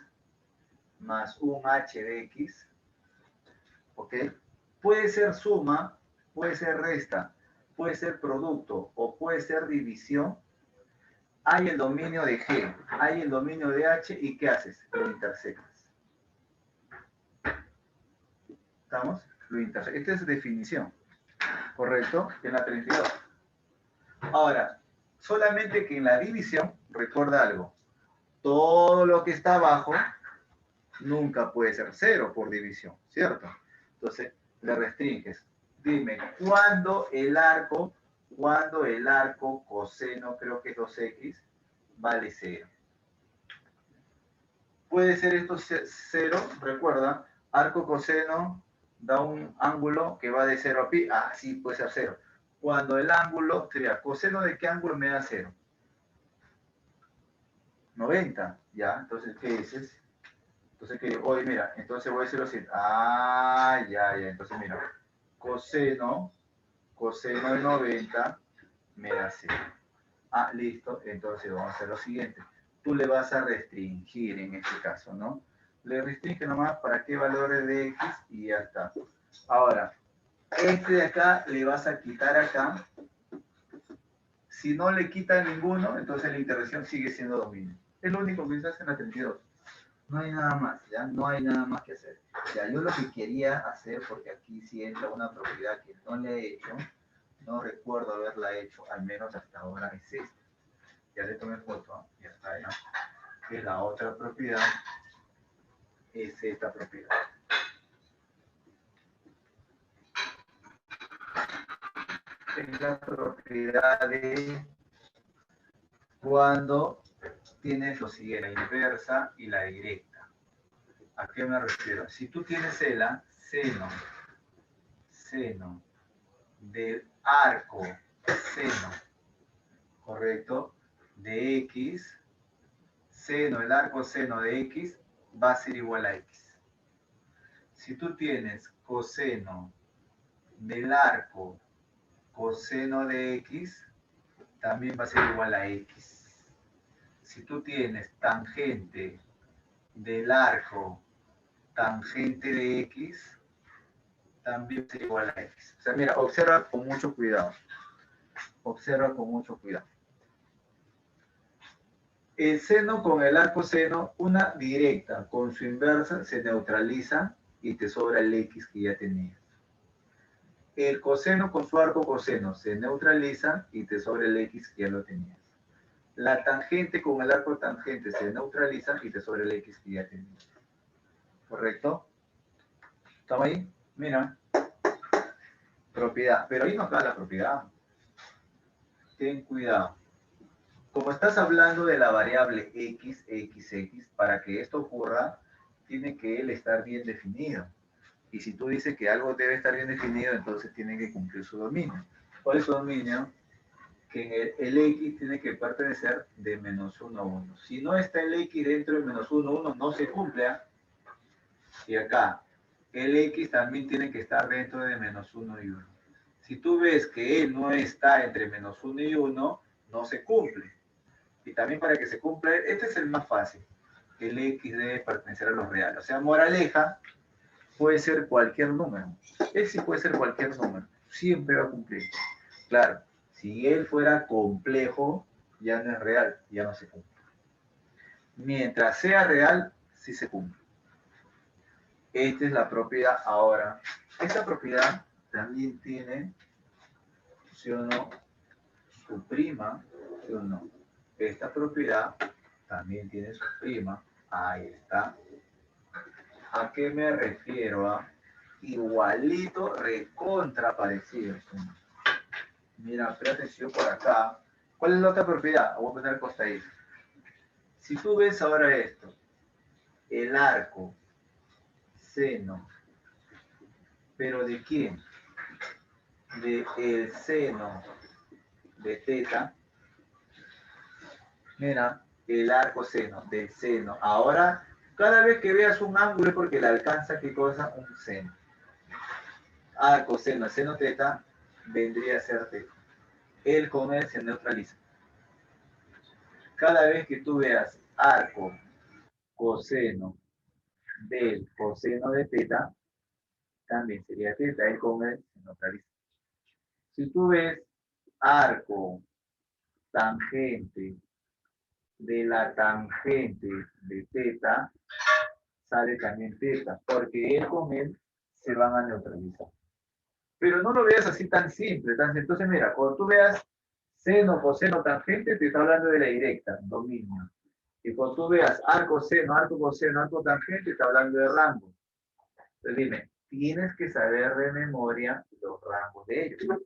más un h de x, ¿ok? Puede ser suma, puede ser resta, puede ser producto o puede ser división. Hay el dominio de G, hay el dominio de H y ¿qué haces? Lo intersectas. ¿Estamos? Lo intersectas. Esta es definición, ¿correcto? En la 32. Ahora, solamente que en la división, recuerda algo, todo lo que está abajo nunca puede ser cero por división, ¿cierto? Entonces, le restringes. Dime, ¿cuándo el arco coseno, creo que es 2x, vale 0? Puede ser esto 0, recuerda, arco coseno da un ángulo que va de 0 a pi, sí, puede ser 0. Cuando el ángulo, sería, ¿coseno de qué ángulo me da 0? 90, ¿ya? Entonces, ¿qué dices? Entonces, que hoy, mira, entonces voy a decirlo así. Ya. Entonces, mira, coseno de 90 me da 0. Listo. Entonces, vamos a hacer lo siguiente. Tú le vas a restringir en este caso, ¿no? Le restringe nomás para qué valores de x y ya está. Ahora, este de acá le vas a quitar acá. Si no le quita ninguno, entonces la intersección sigue siendo dominio. Es lo único que se hace en la 32. No hay nada más, ¿ya? No hay nada más que hacer. Ya, yo lo que quería hacer, porque aquí sí entra una propiedad que no le he hecho, no recuerdo haberla hecho, al menos hasta ahora, es esta. Ya le tomé foto, ¿no? Ya está, ya. Que la otra propiedad es esta propiedad. Es la propiedad de cuando tienes lo siguiente, la inversa y la directa. ¿A qué me refiero? Si tú tienes seno del arco seno, ¿correcto? De x, seno, el arco seno de x va a ser igual a x. Si tú tienes coseno del arco coseno de x, también va a ser igual a x. Si tú tienes tangente del arco tangente de x, también va a ser igual a x. O sea, mira, observa con mucho cuidado. Observa con mucho cuidado. El seno con el arco seno, una directa con su inversa, se neutraliza y te sobra el x que ya tenías. El coseno con su arco coseno se neutraliza y te sobra el x que ya lo tenías. La tangente con el arco tangente se neutraliza y te sobra el x que ya tenías. ¿Correcto? ¿Estamos ahí? Mira. Propiedad. Pero ahí no acaba la propiedad. Ten cuidado. Como estás hablando de la variable x, para que esto ocurra, tiene que él estar bien definido. Y si tú dices que algo debe estar bien definido, entonces tiene que cumplir su dominio. ¿Cuál es su dominio? Que el x tiene que pertenecer de menos 1 a 1. Si no está el x dentro de menos 1 a 1, no se cumple. Y acá, el x también tiene que estar dentro de menos 1 y 1. Si tú ves que él no está entre menos 1 y 1, no se cumple. Y también para que se cumpla, este es el más fácil. El x debe pertenecer a los reales. O sea, moraleja, puede ser cualquier número. Él sí puede ser cualquier número. Siempre va a cumplir. Claro, si él fuera complejo, ya no es real, ya no se cumple. Mientras sea real, sí se cumple. Esta es la propiedad. Ahora, esta propiedad también tiene, ¿sí o no?, su prima, ¿sí o no? Esta propiedad también tiene su prima. Ahí está. ¿A qué me refiero? Igualito, recontra parecido. Mira, presta atención por acá. ¿Cuál es la otra propiedad? Voy a poner costadito. Si tú ves ahora esto, el arco, seno, ¿pero de quién? De el seno de teta. Mira, el arco seno, del seno. Ahora, cada vez que veas un ángulo es porque le alcanza, ¿qué cosa? Un seno. Arco, seno, seno teta, vendría a ser teta. Él con él se neutraliza. Cada vez que tú veas arco, coseno, del coseno de teta, también sería teta. Él con él se neutraliza. Si tú ves arco, tangente, de la tangente de teta, sale también teta, porque él con él se van a neutralizar. Pero no lo veas así tan simple. Entonces, mira, cuando tú veas seno, coseno, tangente, te está hablando de la directa, dominio. Y cuando tú veas arco, seno, arco, coseno, arco, tangente, te está hablando de rango. Entonces dime, tienes que saber de memoria los rangos de ellos.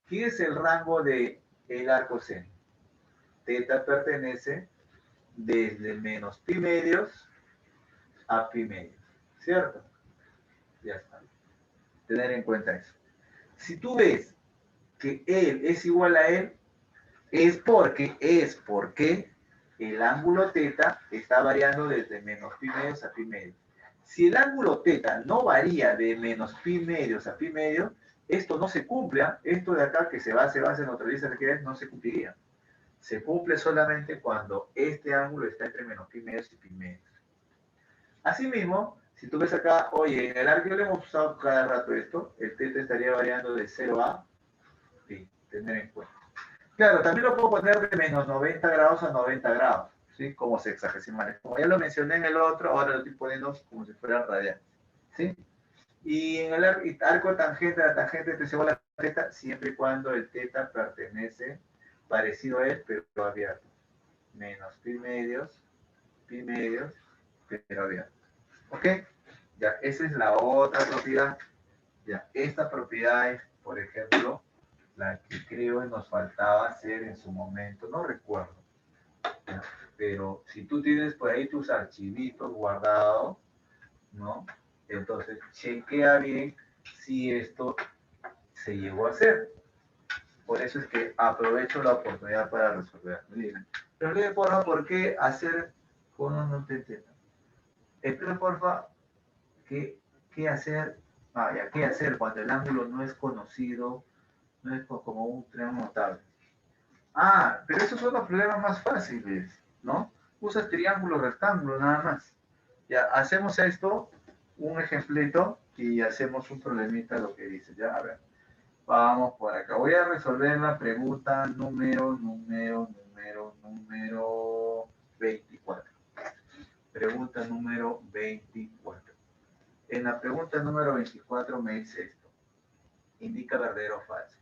¿Qué es el rango de el arco seno? Teta pertenece desde menos pi medios a pi medios, ¿cierto? Ya está. Tener en cuenta eso. Si tú ves que él es igual a él, es porque el ángulo teta está variando desde menos pi medios a pi medios. Si el ángulo teta no varía de menos pi medios a pi medios, esto no se cumple. Esto de acá que se neutraliza, no se cumpliría. Se cumple solamente cuando este ángulo está entre menos pi medios y pi medios. Asimismo, si tú ves acá, oye, en el arco le hemos usado cada rato esto, el teta estaría variando de 0 a pi, tener en cuenta. Claro, también lo puedo poner de menos 90 grados a 90 grados. ¿sí? Como sexagesimales. Como ya lo mencioné en el otro, ahora lo estoy poniendo como si fuera radial, ¿sí? Y en el arco tangente, la tangente es igual a teta, siempre y cuando el teta pertenece, parecido a él, pero abierto. Menos pi medios, pero abierto. ¿Ok? Ya, esa es la otra propiedad. Ya, esta propiedad es, por ejemplo, la que creo que nos faltaba hacer en su momento, no recuerdo. ¿Ya? Pero si tú tienes por ahí tus archivitos guardados, ¿no? Entonces, chequea bien si esto se llegó a hacer. Por eso es que aprovecho la oportunidad para resolver. Pero le por favor, ¿por qué hacer conos no te entiendo? Explica, porfa, qué hacer, ya, qué hacer cuando el ángulo no es conocido, no es como un triángulo notable. Ah, pero esos son los problemas más fáciles, ¿no? Usa triángulo, rectángulo, nada más. Ya, hacemos esto, un ejemplito, y hacemos un problemita lo que dice. Ya, a ver. Vamos por acá. Voy a resolver la pregunta número 24. Pregunta número 24. En la pregunta número 24 me dice esto. Indica verdadero o falso.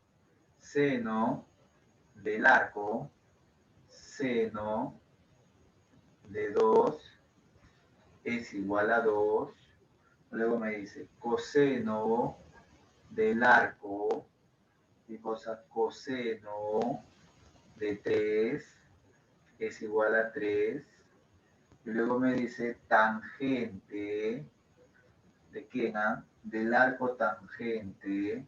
Seno del arco, seno de 2 es igual a 2. Luego me dice coseno del arco, y cosa coseno de 3 es igual a 3. Y luego me dice tangente, ¿de quién? Del arco tangente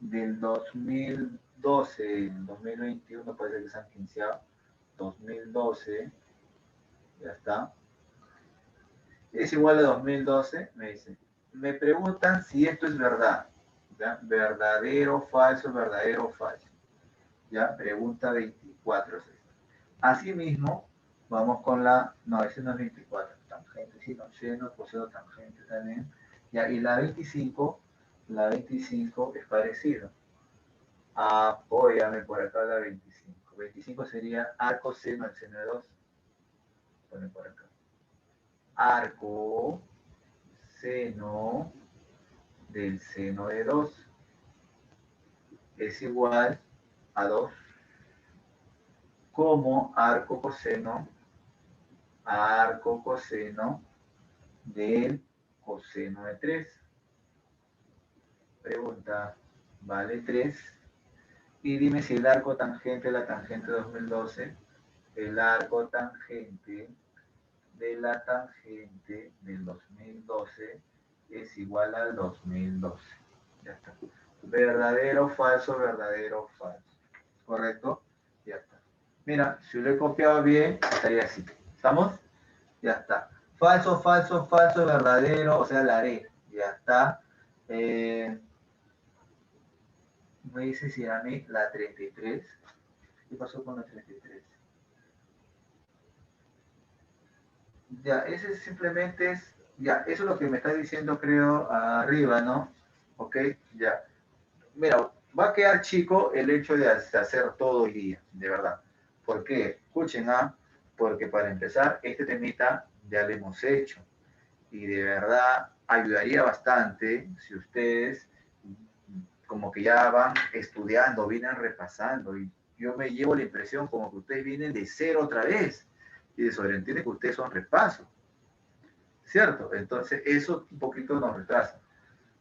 del 2012, 2021 parece que se han quinceado, 2012, ya está, es igual a 2012, me dice. Me preguntan si esto es verdad, ¿ya? Verdadero, falso, verdadero, falso. Ya, pregunta 24. Asimismo, vamos con la, no, ese no es 24, tangente, sino seno, coseno, tangente también. Ya, y la 25 es parecido. Apóyame por acá la 25. 25 sería arco seno al seno de 2. Pone por acá. Arco seno del seno de 2 es igual a 2. Como arco coseno del coseno de 3. Pregunta, ¿vale 3? Y dime si el arco tangente de la tangente 2012, el arco tangente de la tangente del 2012 es igual al 2012. Ya está. Verdadero, falso, verdadero, falso. ¿Correcto? Ya está. Mira, si lo he copiado bien, estaría así. ¿Estamos? Ya está. Falso, falso, falso, verdadero, o sea, la haré. Ya está. Me dice si a mí la 33. ¿Qué pasó con la 33? Ya, ese simplemente es, ya, eso es lo que me está diciendo, creo, arriba, ¿no? Ok, ya. Mira, va a quedar chico el hecho de hacer todo el día, de verdad. ¿Por qué? Escuchen, porque para empezar, este temita ya lo hemos hecho. Y de verdad ayudaría bastante si ustedes como que ya van estudiando, vienen repasando. Y yo me llevo la impresión como que ustedes vienen de cero otra vez. Y de sobreentiende que ustedes son repaso. ¿Cierto? Entonces eso un poquito nos retrasa.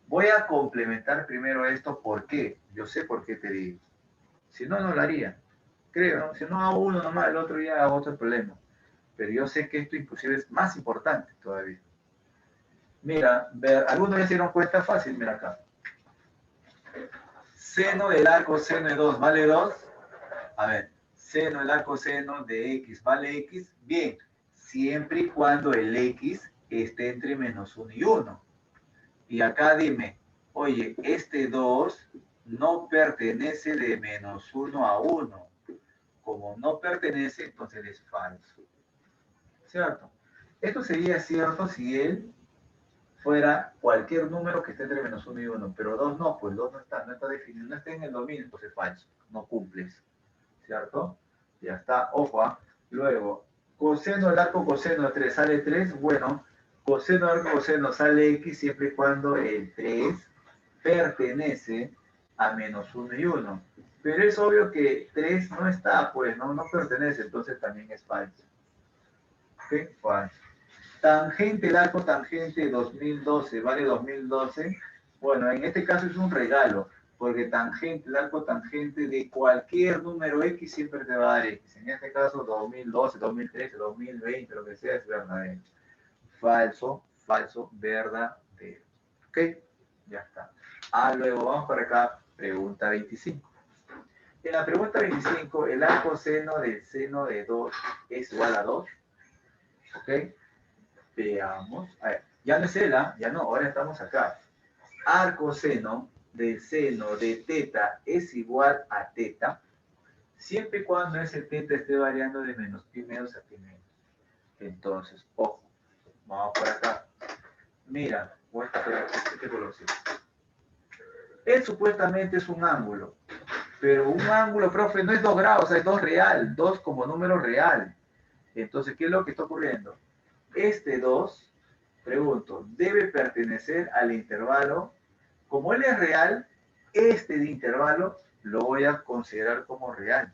Voy a complementar primero esto. ¿Por qué? Yo sé por qué te digo. Si no, no lo haría. Creo, ¿no? Si no hago uno nomás, el otro día hago otro problema. Pero yo sé que esto inclusive es más importante todavía. Mira, algunos ya se dieron cuenta fácil, mira acá. Seno del arco seno de 2 vale 2. A ver, seno del arco seno de x vale x. Bien, siempre y cuando el x esté entre menos 1 y 1. Y acá dime, oye, este 2 no pertenece de menos 1 a 1. Como no pertenece, entonces es falso. ¿Cierto? Esto sería cierto si él fuera cualquier número que esté entre menos 1 y 1, pero 2 no, pues 2 no está definido, no está en el dominio, entonces es falso, no cumples. ¿cierto? Ya está, ojo, ¿ah? Luego, coseno del arco coseno de 3 sale 3, bueno, coseno del arco coseno sale X siempre y cuando el 3 pertenece a menos 1 y 1. Pero es obvio que 3 no está, pues, no pertenece, entonces también es falso. ¿Ok? Falso. Tangente, el arco tangente 2012, ¿vale? 2012. Bueno, en este caso es un regalo, porque tangente, el arco tangente de cualquier número X siempre te va a dar X. En este caso 2012, 2013, 2020, lo que sea, es verdadero. Falso, falso, verdadero. ¿Ok? Ya está. Luego vamos para acá, pregunta 25. En la pregunta 25, el arco seno del seno de 2 es igual a 2. ¿Ok? Veamos. A ver, ya no es ELA, ya no, ahora estamos acá. Arco seno del seno de teta es igual a teta, siempre y cuando ese teta esté variando de menos pi menos a pi menos. Entonces, ojo, vamos por acá. Mira, este colorcito. Él supuestamente es un ángulo, pero un ángulo, profe, no es 2 grados, es 2 real, 2 como número real. Entonces, ¿qué es lo que está ocurriendo? Este 2, pregunto, debe pertenecer al intervalo. Como él es real, este de intervalo lo voy a considerar como real.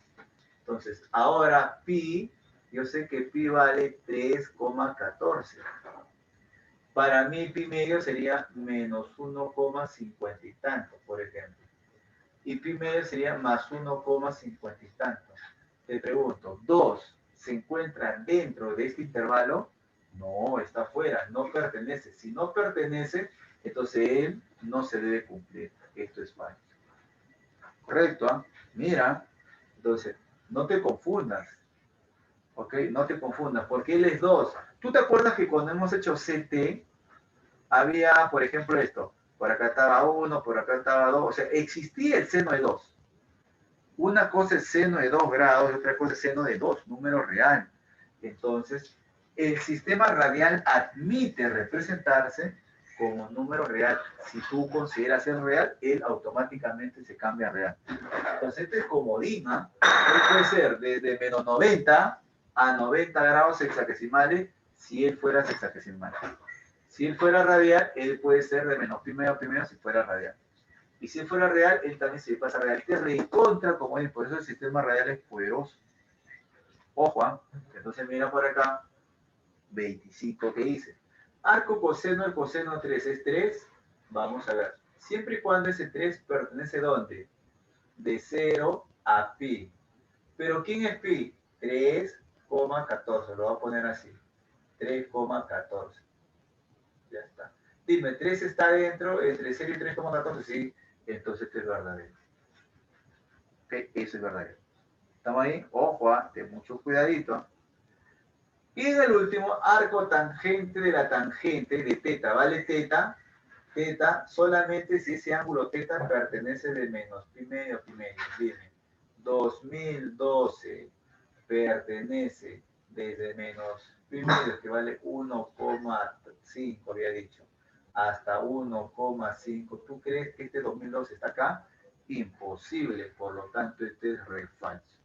Entonces, ahora pi, yo sé que pi vale 3,14. Para mí pi medio sería menos 1,50 y tanto, por ejemplo. Y pi medio sería más 1,50 y tanto. Te pregunto, ¿2 se encuentra dentro de este intervalo? No, está fuera, no pertenece. Si no pertenece, entonces él no se debe cumplir. Esto es falso. Correcto, ¿eh? Mira, entonces, no te confundas. ¿Ok? No te confundas, porque él es 2. ¿Tú te acuerdas que cuando hemos hecho CT, había, por ejemplo, esto? Por acá estaba 1, por acá estaba 2. O sea, existía el seno de 2. Una cosa es seno de 2 grados y otra cosa es seno de 2, número real. Entonces, el sistema radial admite representarse como número real. Si tú consideras ser real, él automáticamente se cambia a real. Entonces, este es comodín, ¿eh? Él puede ser desde menos 90 a 90 grados hexagesimales si él fuera sexagesimal. Si él fuera radial, él puede ser de menos pi medio si fuera radial. Y si fuera real, él también se pasa a real. Este es recontra como es, por eso el sistema radial es poderoso. Ojo, ¿eh? Entonces mira por acá, 25 que dice. Arco coseno, el coseno 3 es 3. Vamos a ver. Siempre y cuando ese 3 pertenece a ¿dónde? De 0 a pi. ¿Pero quién es pi? 3,14. Lo voy a poner así. 3,14. Ya está. Dime, 3 está dentro entre 0 y 3,14. Sí, entonces esto es verdadero. ¿Ok? Eso es verdadero. ¿Estamos ahí? Ojo, ten mucho cuidadito. Y en el último, arco tangente de la tangente de teta. ¿Vale teta? Teta solamente si ese ángulo teta pertenece de menos pi medio. Dime, 2012 pertenece desde menos pi medio, que vale 1,5, había dicho, hasta 1,5. ¿Tú crees que este 2012 está acá? Imposible, por lo tanto, este es re falso.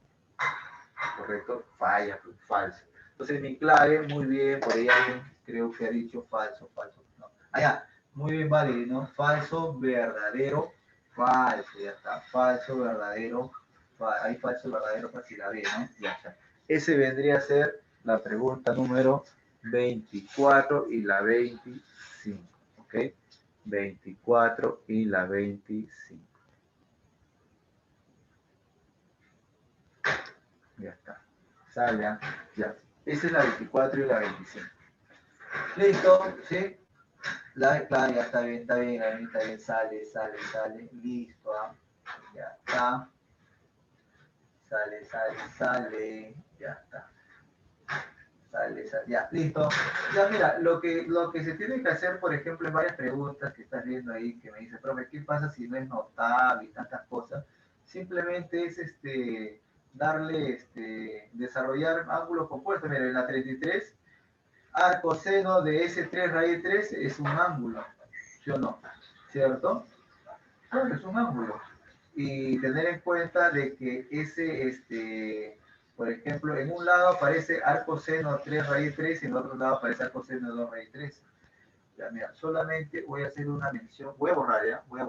¿Correcto? Falla, pues, falso. Entonces, mi clave, muy bien, por ahí alguien creo que ha dicho falso. No. Allá, muy bien, vale, ¿no? Falso, verdadero, falso, ya está. Falso, verdadero, hay falso, verdadero, fácil la B, ¿no? Ya está. Ese vendría a ser la pregunta número 24 y la 25, ¿ok? 24 y la 25. Ya está. Sale, ya. Esa es la 24 y la 25. Listo, ¿sí? Claro, ya está bien, sale. Listo, ya está. Sale. Ya está. Sale, ya, listo. Ya, mira, lo que se tiene que hacer, por ejemplo, en varias preguntas que estás viendo ahí, que me dice, profe, ¿qué pasa si no es notable y tantas cosas? Simplemente es darle, desarrollar ángulos compuestos. Mira, en la 33, arco seno de S3 raíz 3 es un ángulo, ¿sí o no? ¿Cierto? Claro, es un ángulo. y tener en cuenta de que ese, por ejemplo, en un lado aparece arco seno 3 raíz 3 y en otro lado aparece arco seno 2 raíz 3. Ya, mira, solamente voy a hacer una mención, voy a borrar ya, voy a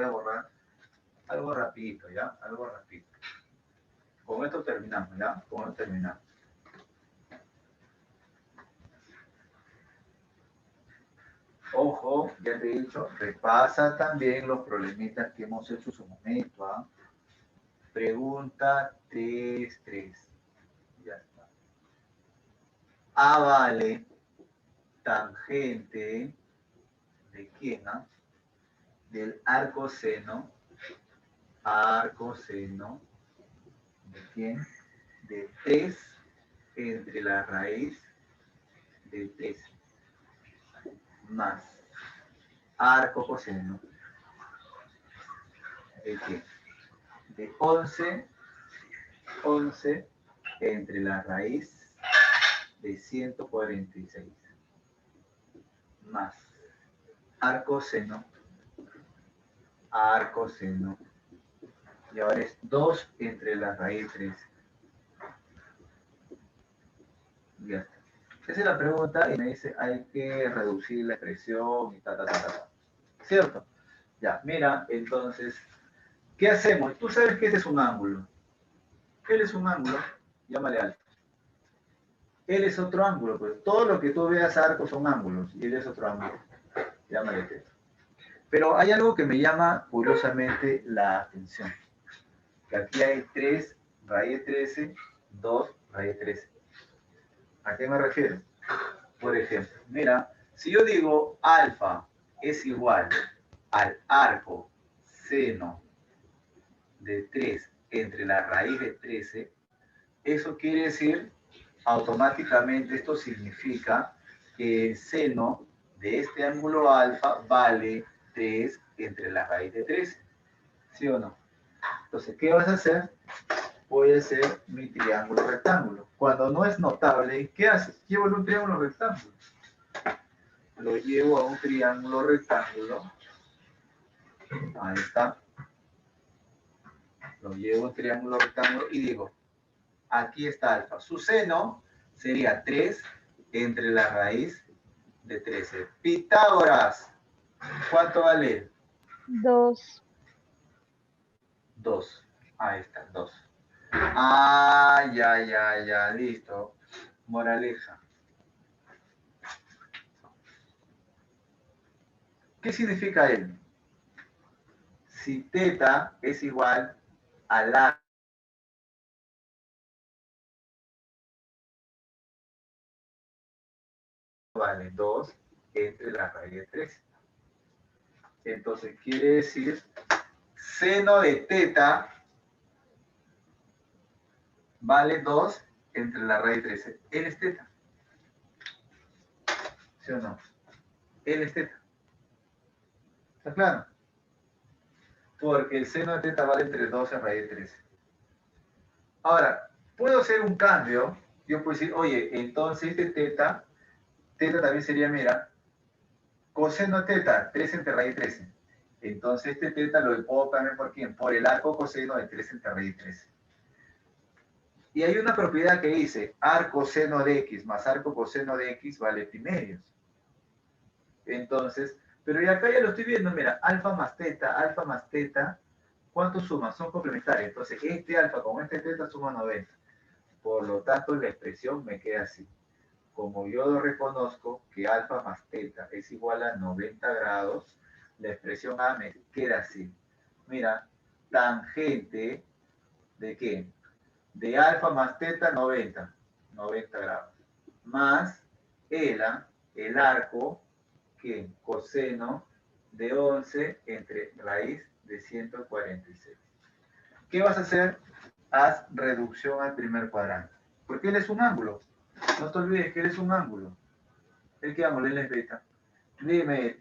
borrar algo rapidito, ya, algo rapidito. Con esto terminamos, ya, con esto terminamos. Ojo, ya te he dicho, repasa también los problemitas que hemos hecho en su momento, ¿ah? Pregunta 3.3. Ya está. A vale tangente de quién, ¿ah? Del arco seno de quién, de 3 entre la raíz de 3 más arco coseno de qué, de 11 entre la raíz de 146 más arco seno y ahora es 2 entre la raíz 3. Ya está. Esa es la pregunta y me dice hay que reducir la expresión y ta. ¿Cierto? Ya, mira, entonces, ¿qué hacemos? Tú sabes que este es un ángulo. Él es un ángulo, llámale alfa. Él es otro ángulo, pues todo lo que tú veas arcos son ángulos y él es otro ángulo, llámale teta. Pero hay algo que me llama curiosamente la atención. Que aquí hay 3 raíz 13, 2 raíz 13. ¿A qué me refiero? Por ejemplo, mira, si yo digo alfa es igual al arco seno de 3 entre la raíz de 13, eso quiere decir, automáticamente esto significa que el seno de este ángulo alfa vale 3 entre la raíz de 13. ¿Sí o no? Entonces, ¿qué vas a hacer? Voy a hacer mi triángulo rectángulo. Cuando no es notable, ¿qué haces? Llevo un triángulo rectángulo. Lo llevo a un triángulo rectángulo. Ahí está. Lo llevo a un triángulo rectángulo y digo, aquí está alfa. Su seno sería 3 entre la raíz de 13. Pitágoras, ¿cuánto vale? 2. 2. Ahí está, 2. Ah, ya, listo. Moraleja. ¿Qué significa él? Si teta es igual a la vale 2 entre la raíz de 13. Entonces quiere decir seno de teta vale 2 entre la raíz de 13. Él es teta. ¿Sí o no? Él es teta. ¿Está claro? Porque el seno de teta vale entre 2 en raíz de 13. Ahora, puedo hacer un cambio. Yo puedo decir, oye, entonces este teta también sería, mira, coseno teta, 3 entre raíz de 13. Entonces este teta lo puedo cambiar por quién? Por el arco coseno de 3 entre raíz de 13. Y hay una propiedad que dice, arco seno de x más arco coseno de x vale pi medios. Entonces, pero ya acá ya lo estoy viendo, mira, alfa más teta, ¿cuánto suma? Son complementarios. Entonces, este alfa con este teta suma 90. Por lo tanto, la expresión me queda así. Como yo lo reconozco que alfa más teta es igual a 90 grados, la expresión A me queda así. Mira, tangente de ¿qué? De alfa más teta, 90 grados. Más el arco, que coseno de 11 entre raíz de 146. ¿Qué vas a hacer? Haz reducción al primer cuadrante. Porque él es un ángulo. No te olvides que él es un ángulo. ¿El qué ángulo? Él es beta. Dime,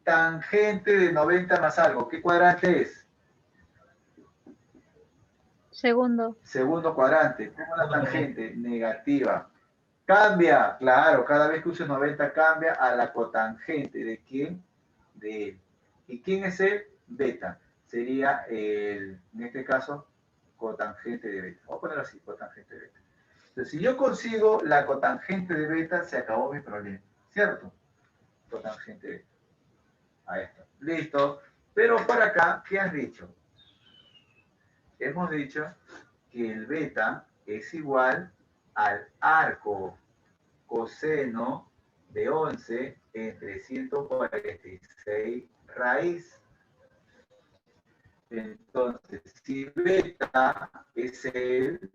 tangente de 90 más algo. ¿Qué cuadrante es? Segundo. Segundo cuadrante. ¿Cómo la tangente? Negativa. Cambia, claro, cada vez que uses 90 cambia a la cotangente. ¿De quién? De él. ¿Y quién es él? Beta. sería, en este caso, cotangente de beta. Vamos a ponerlo así, cotangente de beta. Entonces, si yo consigo la cotangente de beta, se acabó mi problema, ¿cierto? Cotangente de beta. Ahí está. Listo. Pero para acá, ¿qué has dicho? Hemos dicho que el beta es igual al arco coseno de 11 entre 146 raíz. Entonces, si beta es el,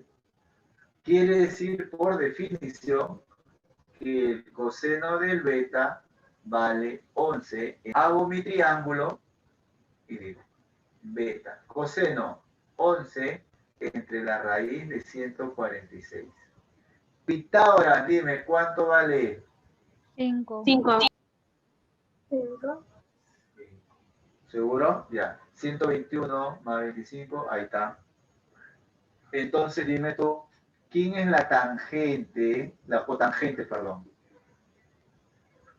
quiere decir por definición que el coseno del beta vale 11. Hago mi triángulo y digo, beta, coseno 11 entre la raíz de 146. Pitágoras, dime, ¿cuánto vale? 5. 5. ¿Seguro? Ya. 121 más 25, ahí está. Entonces dime tú, ¿quién es la tangente, la cotangente, perdón?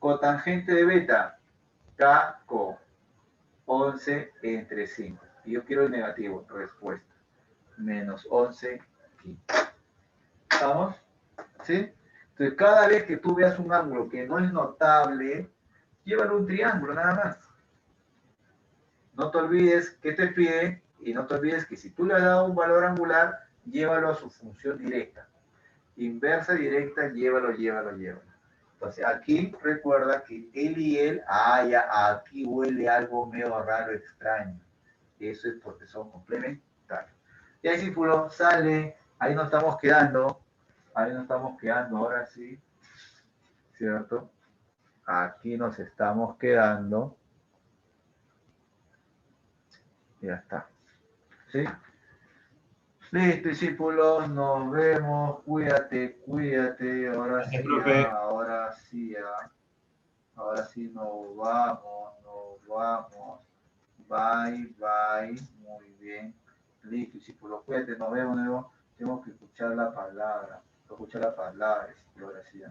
Cotangente de beta, K con 11 entre 5. Y yo quiero el negativo, respuesta. Menos 11, 15. ¿Estamos? ¿Sí? Entonces, cada vez que tú veas un ángulo que no es notable, llévalo un triángulo nada más. No te olvides que te pide y no te olvides que si tú le has dado un valor angular, llévalo a su función directa. Inversa directa, llévalo. Entonces, aquí recuerda que él y él, ya, aquí huele algo medio raro, extraño. Eso es porque son complementarios. Y ahí sí, Pulo, sale, ahí nos estamos quedando, ahora sí, ¿cierto? Aquí nos estamos quedando. Ya está. ¿Sí? Listo, discípulos, nos vemos. Cuídate. Ahora Gracias, sí, profe. ahora sí nos vamos. Bye. Muy bien. Listo, discípulos, cuídate, nos vemos. Tengo que escuchar la palabra. Discípulo, ahora sí.